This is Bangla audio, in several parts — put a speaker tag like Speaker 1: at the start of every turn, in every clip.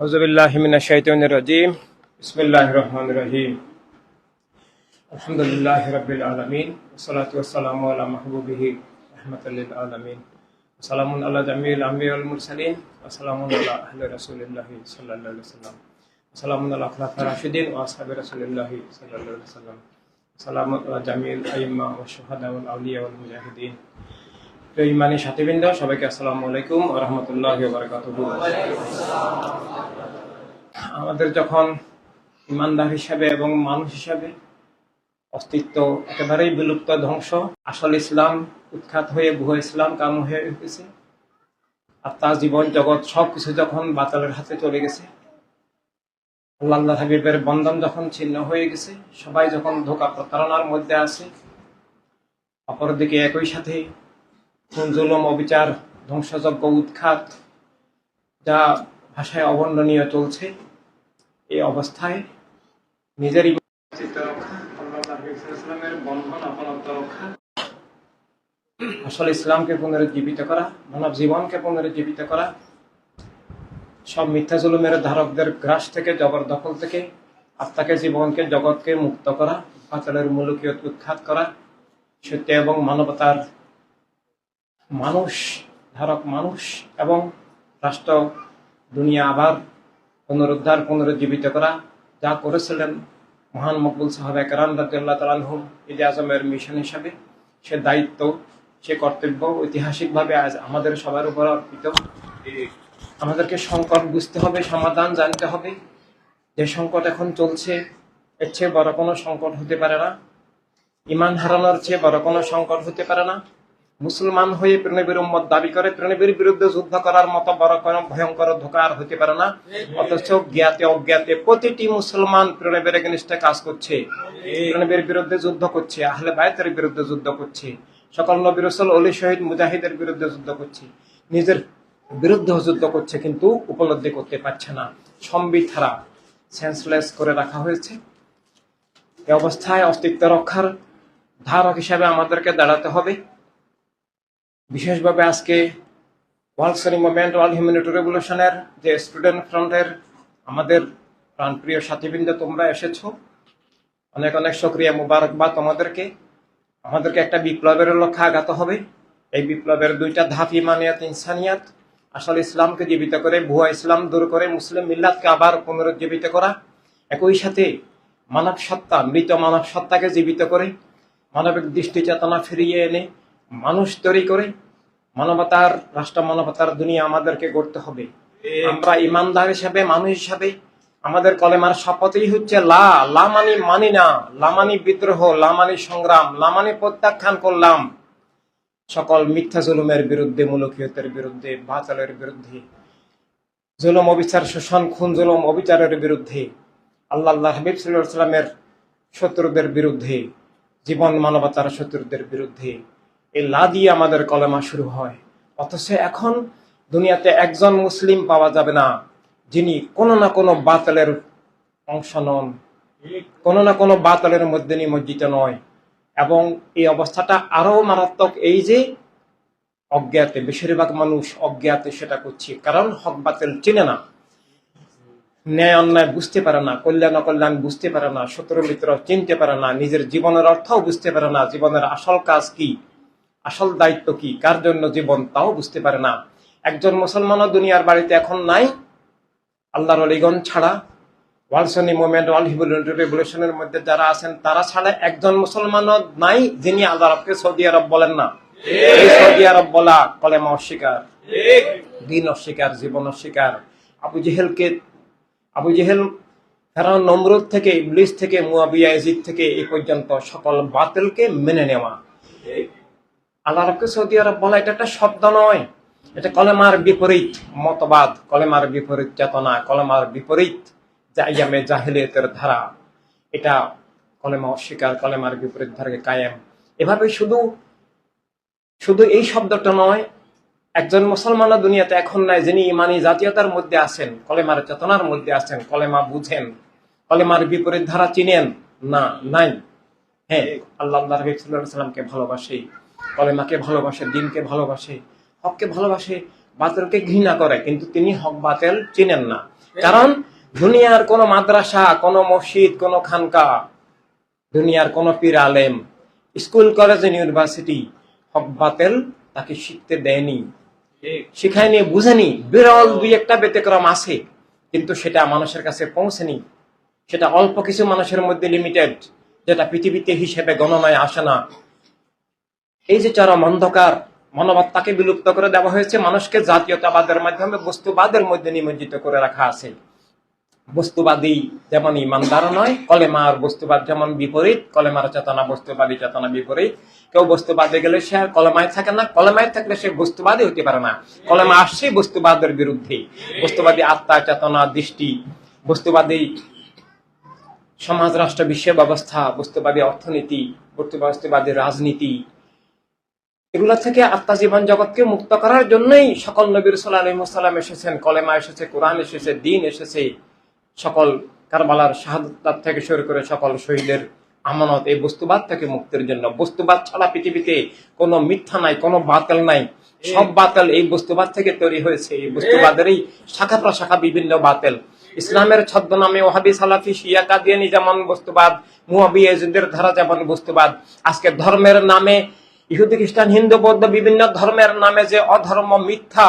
Speaker 1: আউযুবিল্লাহি মিনাশ শাইতানির রাজীম। বিসমিল্লাহির রহমানির রহিম। আলহামদুলিল্লাহি রাব্বিল আলামিন ওয়াসসালাতু ওয়াসসালামু আলা মাহবুবিহি রাহমাতাল লিল আলামিন। সালামুন আলা জামিল আম্বিয়া ওয়াল মুরসালিন ওয়া সালামুন আলা আহলি রাসূলিল্লাহি সাল্লাল্লাহু আলাইহি ওয়াসাল্লাম। সালামুন আলা খুলাফায়ে রাশিদিন ওয়া আসহাবি রাসূলিল্লাহি সাল্লাল্লাহু আলাইহি ওয়াসাল্লাম। সালামুন আলা জামিল আইম্মা ওয়াশ শুহাদা ওয়াল আউলিয়া ওয়াল মুজাহিদিন। প্রিয় ইমানি সাথীবৃন্দ, সবাইকে আসসালামু আলাইকুম ওয়া রাহমাতুল্লাহি ওয়া বারাকাতুহু। আমাদের যখন ইমানদার হিসাবে এবং মানুষ হিসাবে অস্তিত্ব একেবারেই বিলুপ্ত, ধ্বংস, আসল ইসলাম উৎখাত হয়ে ভুয়া ইসলাম কায়েম হয়ে গেছে, আর তার জীবন জগৎ সবকিছু যখন বাতালের হাতে চলে গেছে, আল্লাহ হাবিবের বন্ধন যখন ছিন্ন হয়ে গেছে, সবাই যখন ধোঁকা প্রতারণার মধ্যে আছে, অপরদিকে একই সাথে খুন, জুলুম, অবিচার, ধ্বংসযজ্ঞ, উৎখাত যা ভাষায় অবর্ণনীয় চলছে, এই অবস্থায় নিজের আসল ইসলামকে পুনরুজ্জীবিত করা, মানব জীবনকে পুনরুজ্জীবিত করা, সব মিথ্যা জুলুমের ধারকদের গ্রাস থেকে, জবরদখল থেকে আত্মাকে, জীবনকে, জগৎকে মুক্ত করা, বাতিলের মুলুকিয়ত উৎখাত করা, সত্য এবং মানবতার মানুষ ধারক মানুষ এবং রাষ্ট্র দুনিয়া আবার পুনরুদ্ধার, পুনরুজ্জীবিত করা, যা করেছিলেন মহান মকবুল সাহাবায়ে কেরাম রাদিয়াল্লাহু তাআলা আনহুম ঈদে আজমের মিশন হিসাবে, সে দায়িত্ব, সে কর্তব্য ঐতিহাসিকভাবে আজ আমাদের সবার উপর অর্পিত। আমাদেরকে সংকট বুঝতে হবে, সমাধান জানতে হবে। যে সংকট এখন চলছে, এর চেয়ে বড় কোনো সংকট হতে পারে না। ইমান হারানোর চেয়ে বড় কোনো সংকট হতে পারে না। মুসলমান হয়ে প্রণবীর উম্মত দাবি করে প্রণবীর বিরুদ্ধে যুদ্ধ করার মতো বড় কোনো ভয়ঙ্কর ধোঁকা আর হতে পারে না। অথচ জ্ঞাতে অজ্ঞাতে প্রতিটি মুসলমান প্রণবীর এগেইনস্টে কাজ করছে, প্রণবীর বিরুদ্ধে যুদ্ধ করছে, আহলে বাইতের বিরুদ্ধে যুদ্ধ করছে, সকল নবী রাসূল, ওলি, শহীদ, মুজাহিদের বিরুদ্ধে যুদ্ধ করছে, নিজের বিরুদ্ধে যুদ্ধ করছে, কিন্তু উপলব্ধি করতে পারছে না। সম্বিত হারা, সেন্সলেস করে রাখা হয়েছে। এই অবস্থায় অস্তিত্ব রক্ষার ধারক হিসাবে আমাদেরকে দাঁড়াতে হবে। বিশেষভাবে আজকে world Sunni movement, world humanity রেভলিউশনের যে স্টুডেন্ট ফ্রন্টের আমাদের প্রাণপ্রিয় সাথীবৃন্দ, তোমরা এসেছো, অনেক অনেক শুকরিয়া, মুবারকবাদ তোমাদেরকে। আমাদেরকে একটা বিপ্লবের লক্ষ্যে আগাতে হবে। এই বিপ্লবের দুইটা ধাপ, ইমানিয়াত, ইনসানিয়াত, আসল ইসলামকে জীবিত করে ভুয়া ইসলাম দূর করে মুসলিম মিল্লাতকে আবার পুনরুজ্জীবিত করা, একই সাথে মানব সত্তা, মৃত মানব সত্তাকে জীবিত করে মানবিক দৃষ্টি চেতনা ফিরিয়ে এনে মানুষ তৈরি করে মানবতার রাষ্ট্র, মানবতার দুনিয়া আমাদেরকে গড়তে হবে। আমরা ইমানদার হিসাবে, মানুষ হিসাবে আমাদের কলেমার শপথই হচ্ছে লা। লা মানি মানি না, লা মানি বিদ্রোহ, লা মানি সংগ্রাম, লা মানি প্রত্যাখ্যান করলাম সকল মিথ্যা জুলুমের বিরুদ্ধে, মুলুকিয়তের বিরুদ্ধে, বাতিলের বিরুদ্ধে, জুলুম, অবিচার, শোষণ, খুন, জুলুম, অবিচারের বিরুদ্ধে, আল্লাহ হাবিব সাল্লাল্লাহু আলাইহি ওয়াসাল্লামের শত্রুদের বিরুদ্ধে, জীবন মানবতার শত্রুদের বিরুদ্ধে। এই লা দিয়ে আমাদের কলেমা শুরু হয়। অথচ এখন দুনিয়াতে একজন মুসলিম পাওয়া যাবে না যিনি কোনো না কোনো বাতিলের অংশ নন, কোনো না কোনো বাতিলের মধ্যে নিমজ্জিত নয়। এবং এই অবস্থাটা আরো মারাত্মক, এই যে অজ্ঞাতে, বেশিরভাগ মানুষ অজ্ঞাতে সেটা করছে, কারণ হক বাতিল চিনে না, ন্যায় অন্যায় বুঝতে পারে না, কল্যাণ অকল্যাণ বুঝতে পারে না, শত্রু মিত্র চিনতে পারে না, নিজের জীবনের অর্থও বুঝতে পারে না, জীবনের আসল কাজ কি, আসল দায়িত্ব কি, কার জন্য জীবন, তাও বুঝতে পারে না। একজন মুসলমানও দুনিয়ার বাড়িতে এখন নাই, আল্লাহর ওলিগণ ছাড়া, world Sunni movement, world humanity রেভলিউশনের মধ্যে যারা আছেন তারা ছাড়া একজন মুসলমানও নাই যিনি আল্লাহ রাব্বকে সৌদি আরব বলেন না। এই সৌদি আরব বলা কলেমা অস্বীকার, দিন অস্বীকার, জীবন অস্বীকার। আবু জেহেল, ফেরাউন, নমরুদ থেকে, ইবলিস থেকে, মুয়াবিয়া, ইয়াজিদ থেকে এই পর্যন্ত সকল বাতিলকে মেনে নেওয়া। আল্লাহ রাব্বকে সৌদি আরব বলা এটা একটা শব্দ নয়, এটা কলেমার বিপরীত মতবাদ, কলেমার বিপরীত চেতনা, কলেমার বিপরীত জাইয়ামে জাহিলিয়াতের ধারা। এটা কলেমা অস্বীকার, কলেমার বিপরীত ধারাকে কায়েম। এভাবে শুধু শুধু এই শব্দটা নয়, একজন মুসলমানও দুনিয়াতে এখন নাই যিনি ইমানি জাতীয়তার মধ্যে আছেন, কলেমার চেতনার মধ্যে আছেন, কলেমা বুঝেন, কলেমার বিপরীত ধারা চিনেন না, নাই। হ্যাঁ, আল্লাহ হাবিব সাল্লাল্লাহু আলাইহি ওয়াসাল্লামকে ভালোবাসে, কলেমাকে ভালোবাসে, দ্বীনকে ভালোবাসে, হককে ভালোবাসে, বাতিলকে ঘৃণা করে, কিন্তু তিনি হক বাতিল চিনেন না। কারণ দুনিয়ার কোন মাদ্রাসা, কোন মসজিদ, কোন খানকা, দুনিয়ার কোন পীর আলেম, স্কুল, কলেজ, ইউনিভার্সিটি হক বাতিল তাকে শিখতে দেয়নি, শিখায়নি, বুঝেনি। বিরল দুই একটা ব্যতিক্রম আছে, কিন্তু সেটা মানুষের কাছে পৌঁছেনি। সেটা অল্প কিছু মানুষের মধ্যে লিমিটেড, যেটা পৃথিবীতে হিসেবে গণনায় আসে না। এই যে চরম অন্ধকার মানবতাকে বিলুপ্ত করে দেওয়া হয়েছে, মানুষকে জাতীয়তাবাদের মাধ্যমে বস্তুবাদের মধ্যে নিমজ্জিত করে রাখা আছে। বস্তুবাদী যেমন ইমানদার নয়, কলেমার বস্তুবাদ যেমন বিপরীত, কলেমার চেতনা বস্তুবাদী চেতনা বিপরীত। কেউ বস্তুবাদে গেলে সে আর কলেমায় থাকে না, কলেমায় থাকলে সে বস্তুবাদী হতে পারে না। কলেমা আসছে বস্তুবাদের বিরুদ্ধে। বস্তুবাদী আত্মা, চেতনা, দৃষ্টি, বস্তুবাদী সমাজ, রাষ্ট্র, বিশ্ব ব্যবস্থা, বস্তুবাদী অর্থনীতি, বস্তুবাদী রাজনীতি, এগুলো থেকে আত্মা জীবন জগৎকে মুক্ত করার জন্যই সকল নবী রাসূল আলাইহিস সালাম এসেছেন। কলেমা এসেছে, কোরআন এসেছে, দ্বীন এসেছে। সকল কারবালার শাহাদাত থেকে শুরু করে সকল শহীদের আমানত এই বস্তুবাদ থেকে মুক্তির জন্য। বস্তুবাদ ছাড়া পৃথিবীতে কোনো মিথ্যা নাই, কোনো বাতিল নাই। সব বাতিল এই বস্তুবাদ থেকে তৈরি হয়েছে। এই বস্তুবাদেরই শাখা প্রশাখা বিভিন্ন বাতিল। ইসলামের ছদ্মনামে ওয়াহাবি, সালাফি, শিয়া, কাদিয়ানি যেমন বস্তুবাদ, মুয়াবিয়াজিদের ধারা যেমন বস্তুবাদ। আজকে ধর্মের নামে ইহুদি, খ্রিস্টান, হিন্দু, বৌদ্ধ বিভিন্ন ধর্মের নামে যে অধর্ম, মিথ্যা,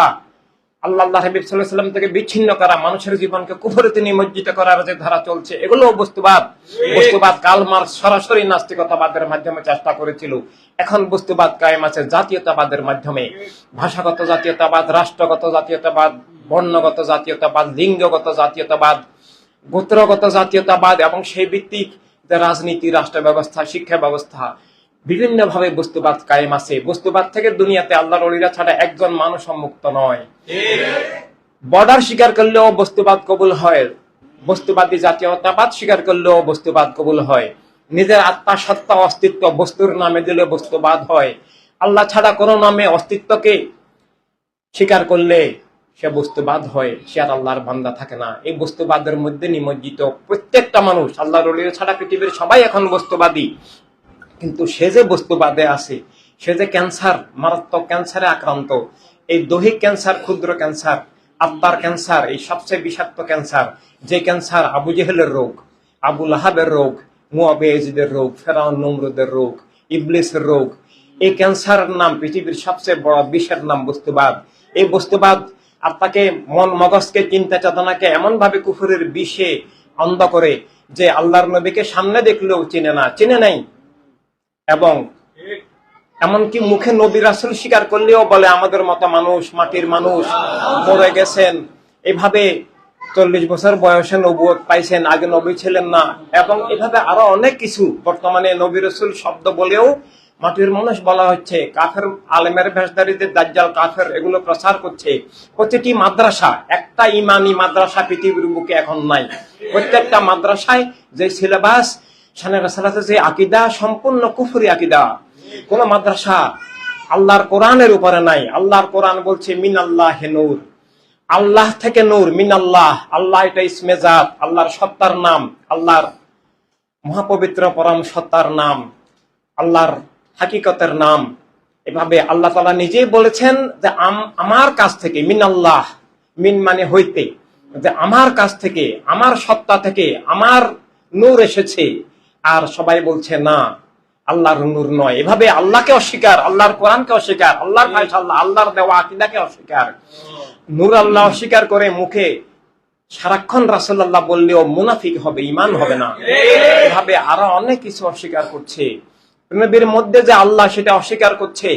Speaker 1: আল্লাহ হাবিব সাল্লাল্লাহু আলাইহি ওয়াসাল্লাম থেকে বিচ্ছিন্ন করা, মানুষের জীবনকে কুফরিতে নিমজ্জিত করার যে ধারা চলছে, এগুলো বস্তুবাদ। বস্তুবাদ কার্ল মার্কস সরাসরি নাস্তিকতাবাদের মাধ্যমে চেষ্টা করেছিল। এখন বস্তুবাদ কায়েম আছে জাতীয়তাবাদের মাধ্যমে। ভাষাগত জাতীয়তাবাদ, রাষ্ট্রগত জাতীয়তাবাদ, বর্ণগত জাতীয়তাবাদ, লিঙ্গগত জাতীয়তাবাদ, গোত্রগত জাতীয়তাবাদ এবং সেই ভিত্তিক যে রাজনীতি, রাষ্ট্র ব্যবস্থা, শিক্ষা ব্যবস্থা, বিভিন্ন ভাবে বস্তুবাদ কায়েম আছে। বস্তুবাদ থেকে দুনিয়াতে আল্লাহর ওলিরা ছাড়া একজন মানুষ মুক্ত নয়। বর্ডার স্বীকার করলেও বস্তুবাদ কবুল হয়, বস্তুবাদী জাতীয়তাবাদ স্বীকার করলেও বস্তুবাদ কবুল হয়। নিজের আত্মা, সত্তা, অস্তিত্ব বস্তুর নামে দিলে বস্তুবাদ হয়। আল্লাহ ছাড়া কোন নামে অস্তিত্বকে স্বীকার করলে সে বস্তুবাদ হয়, সে আর আল্লাহর বান্দা থাকে না। এই বস্তুবাদের মধ্যে নিমজ্জিত প্রত্যেকটা মানুষ। আল্লাহর ওলিরা ছাড়া পৃথিবীর সবাই এখন বস্তুবাদী, কিন্তু সে যে বস্তুবাদে আছে, সে যে ক্যান্সার, মারাত্মক ক্যান্সারে আক্রান্ত। এই দৈহিক ক্যান্সার, ক্ষুদ্র ক্যান্সার, আত্মার ক্যান্সার, এই সবচেয়ে বিষাক্ত ক্যান্সার। যে ক্যান্সার আবু জেহেলের রোগ, আবু লাহাবের রোগ, মুয়াবিয়াজিদের রোগ, ফেরাউন নমরুদের রোগ, ইবলিসের রোগ। এই ক্যান্সারের নাম, পৃথিবীর সবচেয়ে বড় বিষের নাম বস্তুবাদ। এই বস্তুবাদ আত্মাকে, মন মগজকে, চিন্তা চেতনাকে এমন ভাবে কুফরের বিষে অন্ধ করে যে আল্লাহর নবীকে সামনে দেখলেও চিনে না, চিনে নাই। এবং এমনকি মুখে নবী রাসূল স্বীকার করলেও বলে আমাদের মতো মানুষ, মাটির মানুষ, মরে গেছেন। এভাবে 40 বছর বয়সে নবুয়ত পাইছেন, আগে নবী ছিলেন না। এবং এভাবে আরো অনেক কিছু। বর্তমানে নবী রাসূল শব্দ বলেও মাটির মানুষ বলা হচ্ছে। কাফের আলেমের ভেষধারীদের দাজ্জাল কাফের এগুলো প্রচার করছে। প্রতিটি মাদ্রাসা, একটা ইমানি মাদ্রাসা পৃথিবীর বুকে এখন নাই। প্রত্যেকটা মাদ্রাসায় যে সিলেবাস, শানে রাসালাতে যে আকীদা, সম্পূর্ণ কুফরি আকীদা। কোন মাদ্রাসা আল্লাহর কোরআনের উপরে নাই। আল্লাহর কোরআন বলছে মিনাল্লাহি নূর, আল্লাহ থেকে নূর, মিনাল্লাহ। আল্লাহ এটা ইসমে জাত, আল্লাহর সত্তার নাম, আল্লাহর মহাপবিত্র পরম সত্তার নাম, আল্লাহর হাকিকতের নাম। এভাবে আল্লাহ তাআলা নিজেই বলেছেন যে আমার কাছ থেকে, মিনাল্লাহ, মিন মানে হইতে, যে আমার কাছ থেকে, আমার সত্তা থেকে আমার নূর এসেছে। আর সবাই বলছে না, আল্লাহর নূর নয়। এভাবে আল্লাহকে অস্বীকার, আল্লাহর কোরআনকে অস্বীকার, আল্লাহর ফায়সালা, আল্লাহর দেওয়া আকীদাকে অস্বীকার। নূর আল্লাহ অস্বীকার করে মুখে সারাক্ষণ রাসূলুল্লাহ বললেও মুনাফিক হবে, ঈমান হবে না। এভাবে আরো অনেক কিছু অস্বীকার করছে। নবীর মধ্যে যে আল্লাহ, সেটা অস্বীকার করছে।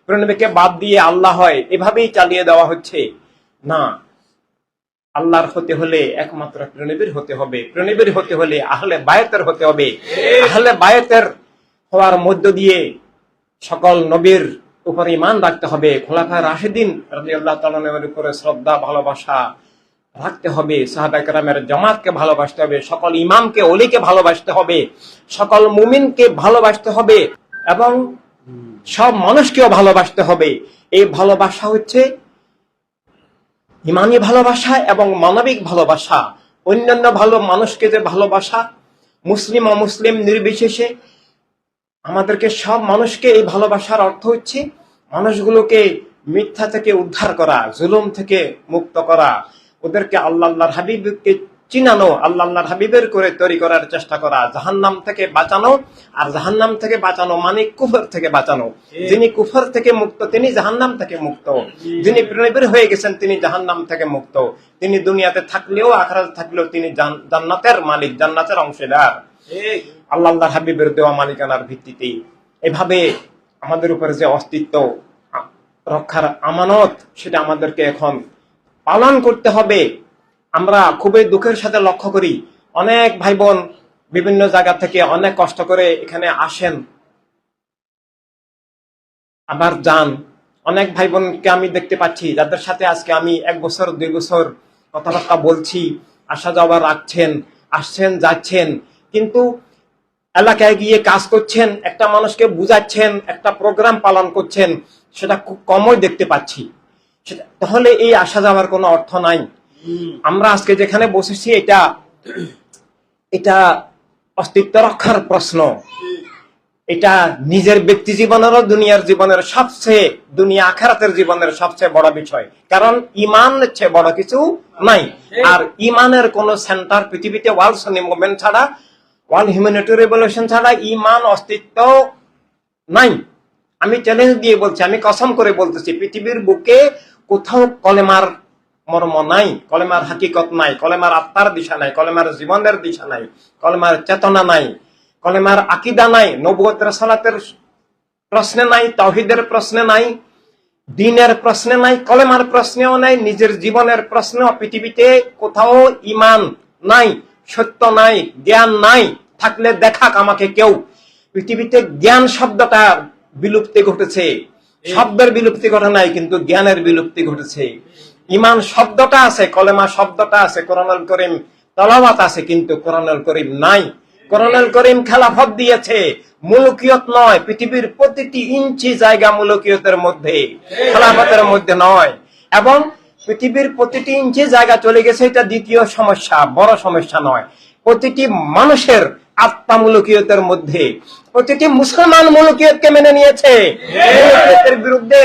Speaker 1: নবীকে বাদ দিয়ে আল্লাহ হয়, এভাবেই চালিয়ে দেওয়া হচ্ছে। না, আল্লাহর হতে হলে একমাত্র নবীর হতে হবে। নবীর হতে হলে আহলে বায়াতের হতে হবে। আহলে বায়াতের হওয়ার মধ্য দিয়ে সকল নবীর উপর ঈমান রাখতে হবে। খোলাফায়ে রাশিদিন রাদিয়াল্লাহু তাআলা এর উপরে শ্রদ্ধা, ভালোবাসা রাখতে হবে। সাহাবায়ে কেরামের জামাতকে ভালোবাসতে হবে। সকল ইমামকে, ওলিকে ভালোবাসতে হবে। সকল মুমিনকে ভালোবাসতে হবে এবং সব মানুষকেও ভালোবাসতে হবে। এই ভালোবাসা হচ্ছে ইমানি ভালোবাসা এবং মানবিক ভালোবাসা। অন্যান্য ভালো মানুষকে যে ভালোবাসা, মুসলিম অমুসলিম নির্বিশেষে আমাদেরকে, সব মানুষকে এই ভালোবাসার অর্থ হচ্ছে মানুষগুলোকে মিথ্যা থেকে উদ্ধার করা, জুলুম থেকে মুক্ত করা, ওদেরকে আল্লাহর হাবিবকে চিনানো, আল্লাহর হাবিবের করে তৈরি করার চেষ্টা করা, জাহান্নাম থেকে বাঁচানো। আর জাহান্নাম থেকে বাঁচানো মানে কুফর থেকে বাঁচানো। যিনি কুফর থেকে মুক্ত তিনি জাহান্নাম থেকে মুক্ত। যিনি প্রেরণা হয়ে গেছেন তিনি জাহান্নাম থেকে মুক্ত। তিনি দুনিয়াতে থাকলেও আখিরাতে থাকলেও তিনি জান্নাতের মালিক, জান্নাতের অংশীদার আল্লাহর হাবিবের দেওয়া মালিকানার ভিত্তিতে। এভাবে আমাদের উপরে যে অস্তিত্ব রক্ষার আমানত, সেটা আমাদেরকে এখন পালন করতে হবে। আমরা খুবই দুঃখের সাথে লক্ষ্য করি, অনেক ভাই বোন বিভিন্ন জায়গা থেকে অনেক কষ্ট করে এখানে আসেন, আবার যান। অনেক ভাই বোনকে আমি দেখতে পাচ্ছি যাদের সাথে আজকে আমি 1 বছর 2 বছর কথাবার্তা বলছি, আসা যাওয়া রাখছেন, আসছেন যাচ্ছেন, কিন্তু এলাকায় গিয়ে কাজ করছেন, একটা মানুষকে বুঝাচ্ছেন, একটা প্রোগ্রাম পালন করছেন, সেটা খুব কমই দেখতে পাচ্ছি। তাহলে এই আসা যাওয়ার কোনো অর্থ নাই। আমরা আজকে যেখানে বসেছি এটা অস্তিত্ব রক্ষার প্রশ্ন। এটা নিজের ব্যক্তি জীবনেরও দুনিয়ার জীবনের সবচেয়ে, দুনিয়া আখিরাতের জীবনের সবচেয়ে বড় বিষয়। কারণ ইমান চেয়ে বড় কিছু নাই। আর ইমানের কোন সেন্টার পৃথিবীতে ওয়ার্ল্ড সুন্নি মুভমেন্ট ছাড়া, ওয়ার্ল্ড হিউম্যানিটি রেভলিউশন ছাড়া ইমান অস্তিত্ব নাই। আমি চ্যালেঞ্জ দিয়ে বলছি, আমি কসম করে বলতেছি, পৃথিবীর বুকে কোথাও কলেমার মর্ম নাই, কলেমার হাকিকত নাই, কলেমার আত্মার দিশা নাই, কলেমার জীবনের দিশা নাই, কলেমার চেতনা নাই, কলেমার আকীদা নাই, নবুয়ত রাসালাতের প্রশ্নে নাই, তাওহীদের প্রশ্নে নাই, দ্বীনের প্রশ্নে নাই, কলেমার প্রশ্নেও নাই, নিজের জীবনের প্রশ্নেও পৃথিবীতে কোথাও ঈমান নাই, সত্য নাই, জ্ঞান নাই। থাকলে দেখাক আমাকে কেউ। পৃথিবীতে জ্ঞান শব্দটা বিলুপ্তি ঘটেছে, শব্দের বিলুপ্তি ঘটে নাই, কিন্তু জ্ঞানের বিলুপ্তি ঘটেছে। ঈমান শব্দটা আছে, কলেমা শব্দটা আছে, কোরআনুল কারীম তেলাওয়াত আছে, কিন্তু কোরআনুল কারীম নাই। কোরআনুল কারীম খেলাফত দিয়েছে, মুলকিয়ত নয়। পৃথিবীর প্রতিটি ইঞ্চি জায়গা মুলকিয়তের মধ্যে, খেলাফতের মধ্যে নয়। এবং পৃথিবীর প্রতিটি ইঞ্চি জায়গা চলে গেছে, এটা দ্বিতীয় সমস্যা, বড় সমস্যা নয়। প্রতিটি মানুষের আত্মা মুলকিয়তের মধ্যে। প্রতিটি মুসলমান মুলকিয়তকে মেনে নিয়েছে। মুলকিয়তের বিরুদ্ধে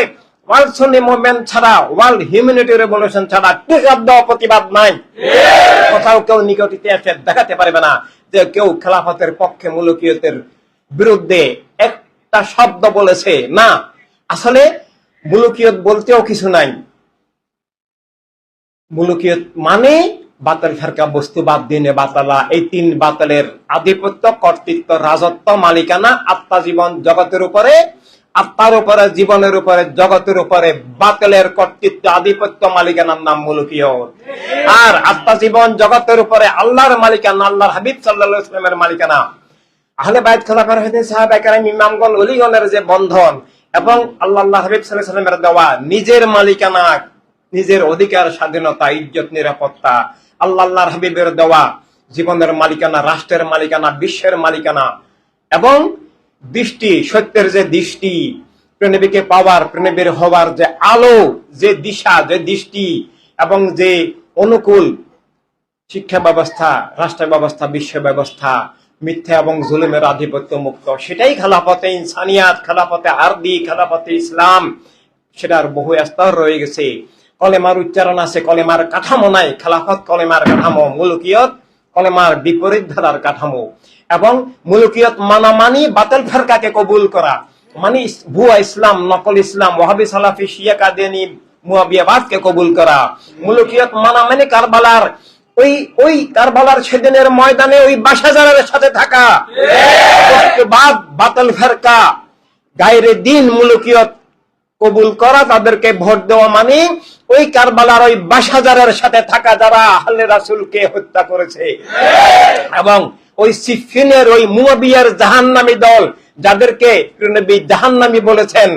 Speaker 1: ওয়ার্ল্ড সুন্নি মুভমেন্ট ছাড়া, ওয়ার্ল্ড হিউম্যানিটি রেভলিউশন ছাড়া শব্দ প্রতিবাদ নাই। কোথাও কেউ নিকটিতে এসে দেখাতে পারবে না যে কেউ খেলাফতের পক্ষে মুলকিয়তের বিরুদ্ধে একটা শব্দ বলেছে। না, আসলে মুলকিয়ত বলতেও কিছু নাই। মুলকিয়ত মানে বাতিল ফেরকা, বস্তুবাদ, দিনে বাতালা, এই 3 বাতিলের আধিপত্য, কর্তৃত্ব, রাজত্ব, মালিকানা, আত্মা জীবন জগতের উপরে, আত্মার উপরে, জীবনের উপরে, জগতের উপরে বাতিলের কর্তৃত্ব, আধিপত্য, মালিকানার নাম মুলকিয়ত। আর আত্মা জীবন জগতের উপরে আল্লাহর মালিকানা, আল্লাহর হাবিব সাল্লাল্লাহু আলাইহি ওয়াসাল্লামের মালিকানা, আহলে বাইত, খোলাফায়ে রাশিদিন, সাহাবায়ে কেরাম, ইমামগণ, ওলিগণের যে বন্ধন, এবং আল্লাহর হাবিব সাল্লাল্লাহু আলাইহি ওয়াসাল্লামের দেওয়া নিজের মালিকানা, নিজের অধিকার, স্বাধীনতা, ইজ্জত, নিরাপত্তা, আল্লাহর হাবিবের দেওয়া জীবনের মালিকানা, রাষ্ট্রের মালিকানা, বিশ্বের মালিকানা, এবং দৃষ্টি, সত্যের যে দৃষ্টি, প্রেনবীকে পাওয়ার, প্রেনবীর হওয়ার যে আলো, যে দিশা, যে দৃষ্টি, এবং যে অনুকূল শিক্ষা ব্যবস্থা, রাষ্ট্র ব্যবস্থা, বিশ্ব ব্যবস্থা, মিথ্যা এবং জুলুমের আধিপত্য মুক্ত, সেটাই খেলাফতে ইনসানিয়াত, খেলাফতে আরদি, খেলাফতে ইসলাম। সেটার বহু স্তর রয়ে গেছে। কলেমার উচ্চারণ আছে, কলেমার কাঠামো নাই। খেলাফত কলেমার কাঠামো, মুলকিয়ত কলেমার বিপরীত ধারার কাঠামো। এবং মুলকিয়ত মানা মানি বাতিল ফেরকাকে কবুল করা, মানে ভুয়া ইসলাম, নকল ইসলাম, ওয়াহাবি, সালাফি, শিয়া, কাদিয়ানি, মুয়াবিয়াবাদকে কবুল করা। মুলকিয়ত মানা মানে কারবালার ওই কারবালার সেদিনের ময়দানে ওই বাশাজারের সাথে থাকা। বাতিল ফেরকা, গায়রে দ্বীন, মুলকিয়ত কবুল করা, তাদেরকে ভোট দেওয়া মানে ওই কারবালার ওই বাশাজারের সাথে থাকা, যারা আহলে রাসূলকে হত্যা করেছে। এবং ওই সিফিনের ওই মুয়াবিয়ার জাহান্নামী দল, যাদেরকে নবী জাহান্নামী বলেছেন,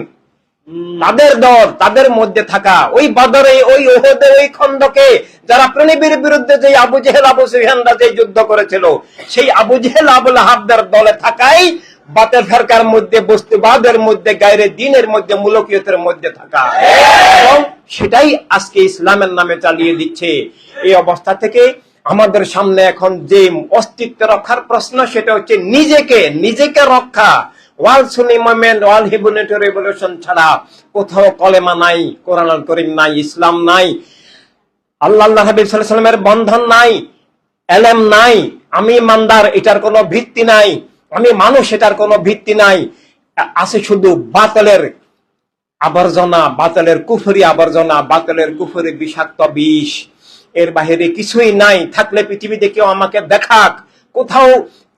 Speaker 1: তাদের দল, তাদের মধ্যে থাকা। ওই বদরে, ওই উহুদে, ওই খন্দকে যারা প্রণবীর বিরুদ্ধে যে আবু জেহেল, আবু সুফিয়ানরা যে যুদ্ধ করেছিল, সেই আবু জেহেল, আবু লাহাবদের দলে থাকাই বাতিল ফেরকার মধ্যে, বস্তুবাদের মধ্যে, গায়রে দ্বীনের মধ্যে, মুলকিয়তের মধ্যে থাকা। এবং সেটাই আজকে ইসলামের নামে চালিয়ে দিচ্ছে। এই অবস্থা থেকে আমাদের সামনে এখন যে অস্তিত্ব রক্ষার প্রশ্ন, সেটা হচ্ছে নিজেকে রক্ষা। ওয়ার্ল্ড সুন্নি মুভমেন্ট, ওয়ার্ল্ড হিউম্যানিটি রেভলিউশন ছাড়া কোথাও কলেমা নাই, কোরআনুল কারীম নাই, ইসলাম নাই। আল্লাহ হাবিব সাল্লাল্লাহু আলাইহি ওয়াসাল্লামের বন্ধন নাই, এলেম নাই, আমি ইমানদার এটার কোনো ভিত্তি নাই, আমি মানুষ এটার কোনো ভিত্তি নাই, আছে শুধু বাতিলের আবর্জনা, বাতিলের কুফরি আবর্জনা, বাতিলের কুফরি বিষাক্ত বিষ, এর বাহিরে কিছুই নাই। থাকলে পৃথিবীতে কেউ আমাকে দেখাক, কোথাও